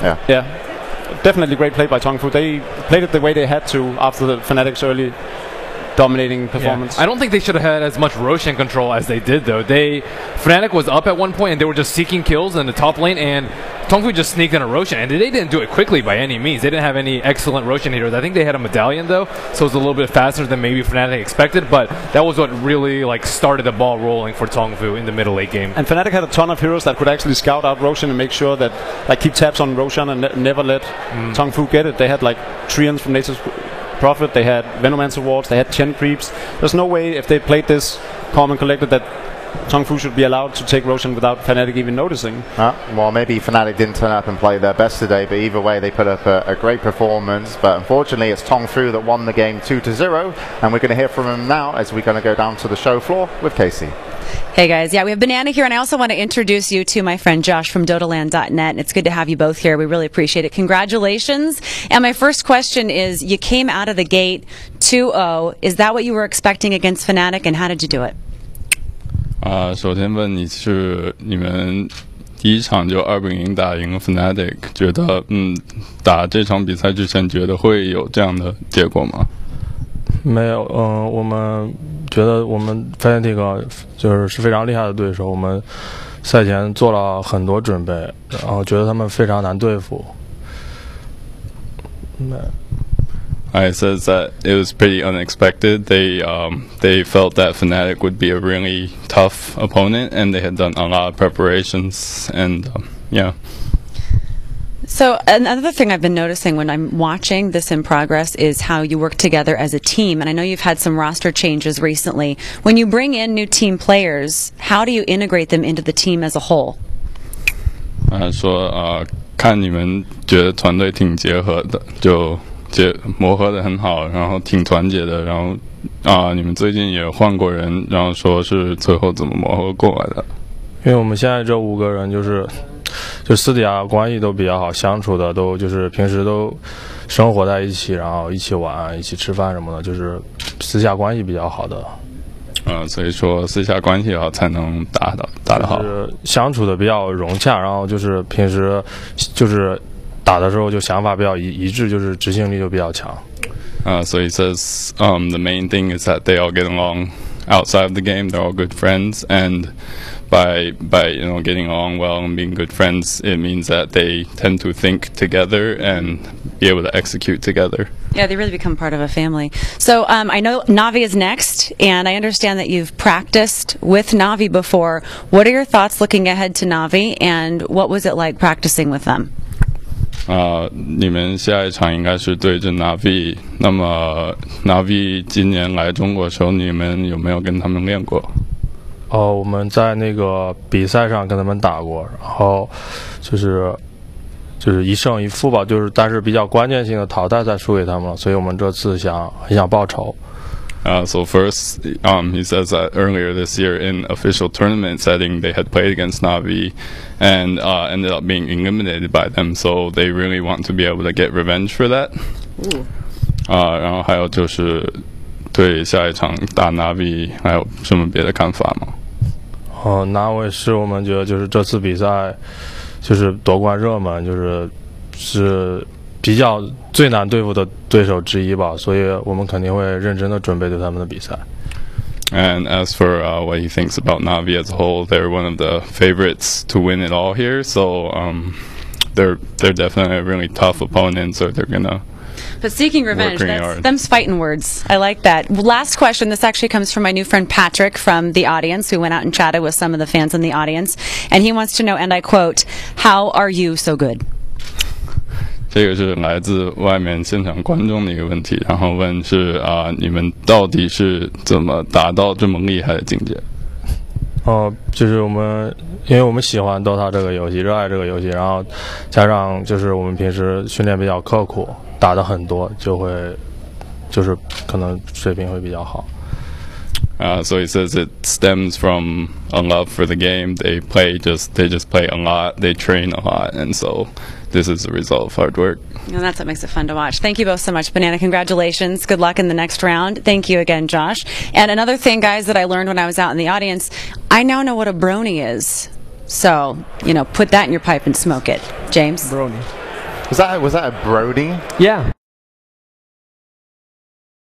Yeah. Yeah, definitely great play by Tongfu. They played it the way they had to after the Fnatic's early dominating performance. Yeah. I don't think they should have had as much Roshan control as they did, though. Fnatic was up at one point, and they were just seeking kills in the top lane, and Tongfu just sneaked in a Roshan, and they didn't do it quickly by any means. They didn't have any excellent Roshan heaters. I think they had a medallion, though, so it was a little bit faster than maybe Fnatic expected, but that was what really started the ball rolling for Tongfu in the middle late game. And Fnatic had a ton of heroes that could actually scout out Roshan and make sure that, keep tabs on Roshan and never let Tongfu get it. They had Treants from Nature's Prophet, they had Venomancer wards, they had Chen creeps. There's no way if they played this calm and collected that Tongfu should be allowed to take Roshan without Fnatic even noticing. Well, maybe Fnatic didn't turn up and play their best today, but either way, they put up a great performance. But unfortunately, it's Tongfu that won the game 2-0, and we're going to hear from him now as we're going to go down to the show floor with Casey. Hey guys, yeah, we have Banana here, and I also want to introduce you to my friend Josh from DotaLand.net. It's good to have you both here. We really appreciate it. Congratulations. And my first question is, you came out of the gate 2-0. Is that what you were expecting against Fnatic, and how did you do it? 首先问你是你们第一场就2-0打赢 Fnatic， 觉得打这场比赛之前觉得会有这样的结果吗？没有，我们觉得我们 Fnatic 是非常厉害的对手，我们赛前做了很多准备，然后觉得他们非常难对付。I says that it was pretty unexpected. They felt that Fnatic would be a really tough opponent, and they had done a lot of preparations, and yeah. So another thing I've been noticing when I'm watching this in progress is how you work together as a team. And I know you've had some roster changes recently. When you bring in new team players, how do you integrate them into the team as a whole? 说看你们觉得团队挺结合的，就磨合得很好，然后挺团结的，然后你们最近也换过人，然后说是最后怎么磨合过来的？因为我们现在这5个人就私底下关系都比较好，相处的都就是平时都生活在一起，然后一起玩、一起吃饭什么的，就是私下关系比较好的。所以说私下关系好才能打得好，就是相处的比较融洽，然后就是平时就是打的时候就想法比较一致，就是执行力就比较强。So he says the main thing is that they all get along outside of the game. They're all good friends, and by getting along well and being good friends, it means that they tend to think together and be able to execute together. Yeah, they really become part of a family. So I know Navi is next, and I understand that you've practiced with Navi before. What are your thoughts looking ahead to Navi, and what was it like practicing with them? 你们下一场应该是对阵 Navi。那么 Navi 今年来中国的时候，你们有没有跟他们练过？我们在那个比赛上跟他们打过，然后就是1胜1负吧，但是比较关键性的淘汰赛输给他们了，所以我们这次很想报仇。So first, he says that earlier this year in official tournament setting, they had played against Navi and ended up being eliminated by them. So they really want to be able to get revenge for that. 然后还有就是对下一场打 Navi 还有什么别的看法吗？Navi 是我们觉得就是这次比赛就是夺冠热门，是比较最难对付的对手之一吧，所以我们肯定会认真的准备对他们的比赛。And as for what he thinks about Navi as a whole, they're one of the favorites to win it all here. So they're definitely a really tough opponent. So they're gonna. But seeking revenge, them's fighting words. I like that. Last question. This actually comes from my new friend Patrick from the audience, who went out and chatted with some of the fans in the audience, and he wants to know, and I quote, "How are you so good?" 这个是来自外面现场观众的一个问题，然后问是你们到底是怎么达到这么厉害的境界？就是因为我们喜欢 DOTA 这个游戏，热爱这个游戏，然后加上就是我们平时训练比较刻苦，打的很多，就是可能水平会比较好。So he says it stems from a love for the game. They just play a lot. They train a lot, and so this is the result of hard work. And that's what makes it fun to watch. Thank you both so much, Banana. Congratulations. Good luck in the next round. Thank you again, Josh. And another thing, guys, that I learned when I was out in the audience, I now know what a brony is. So, put that in your pipe and smoke it. James? Brony. Was that a Brody? Yeah.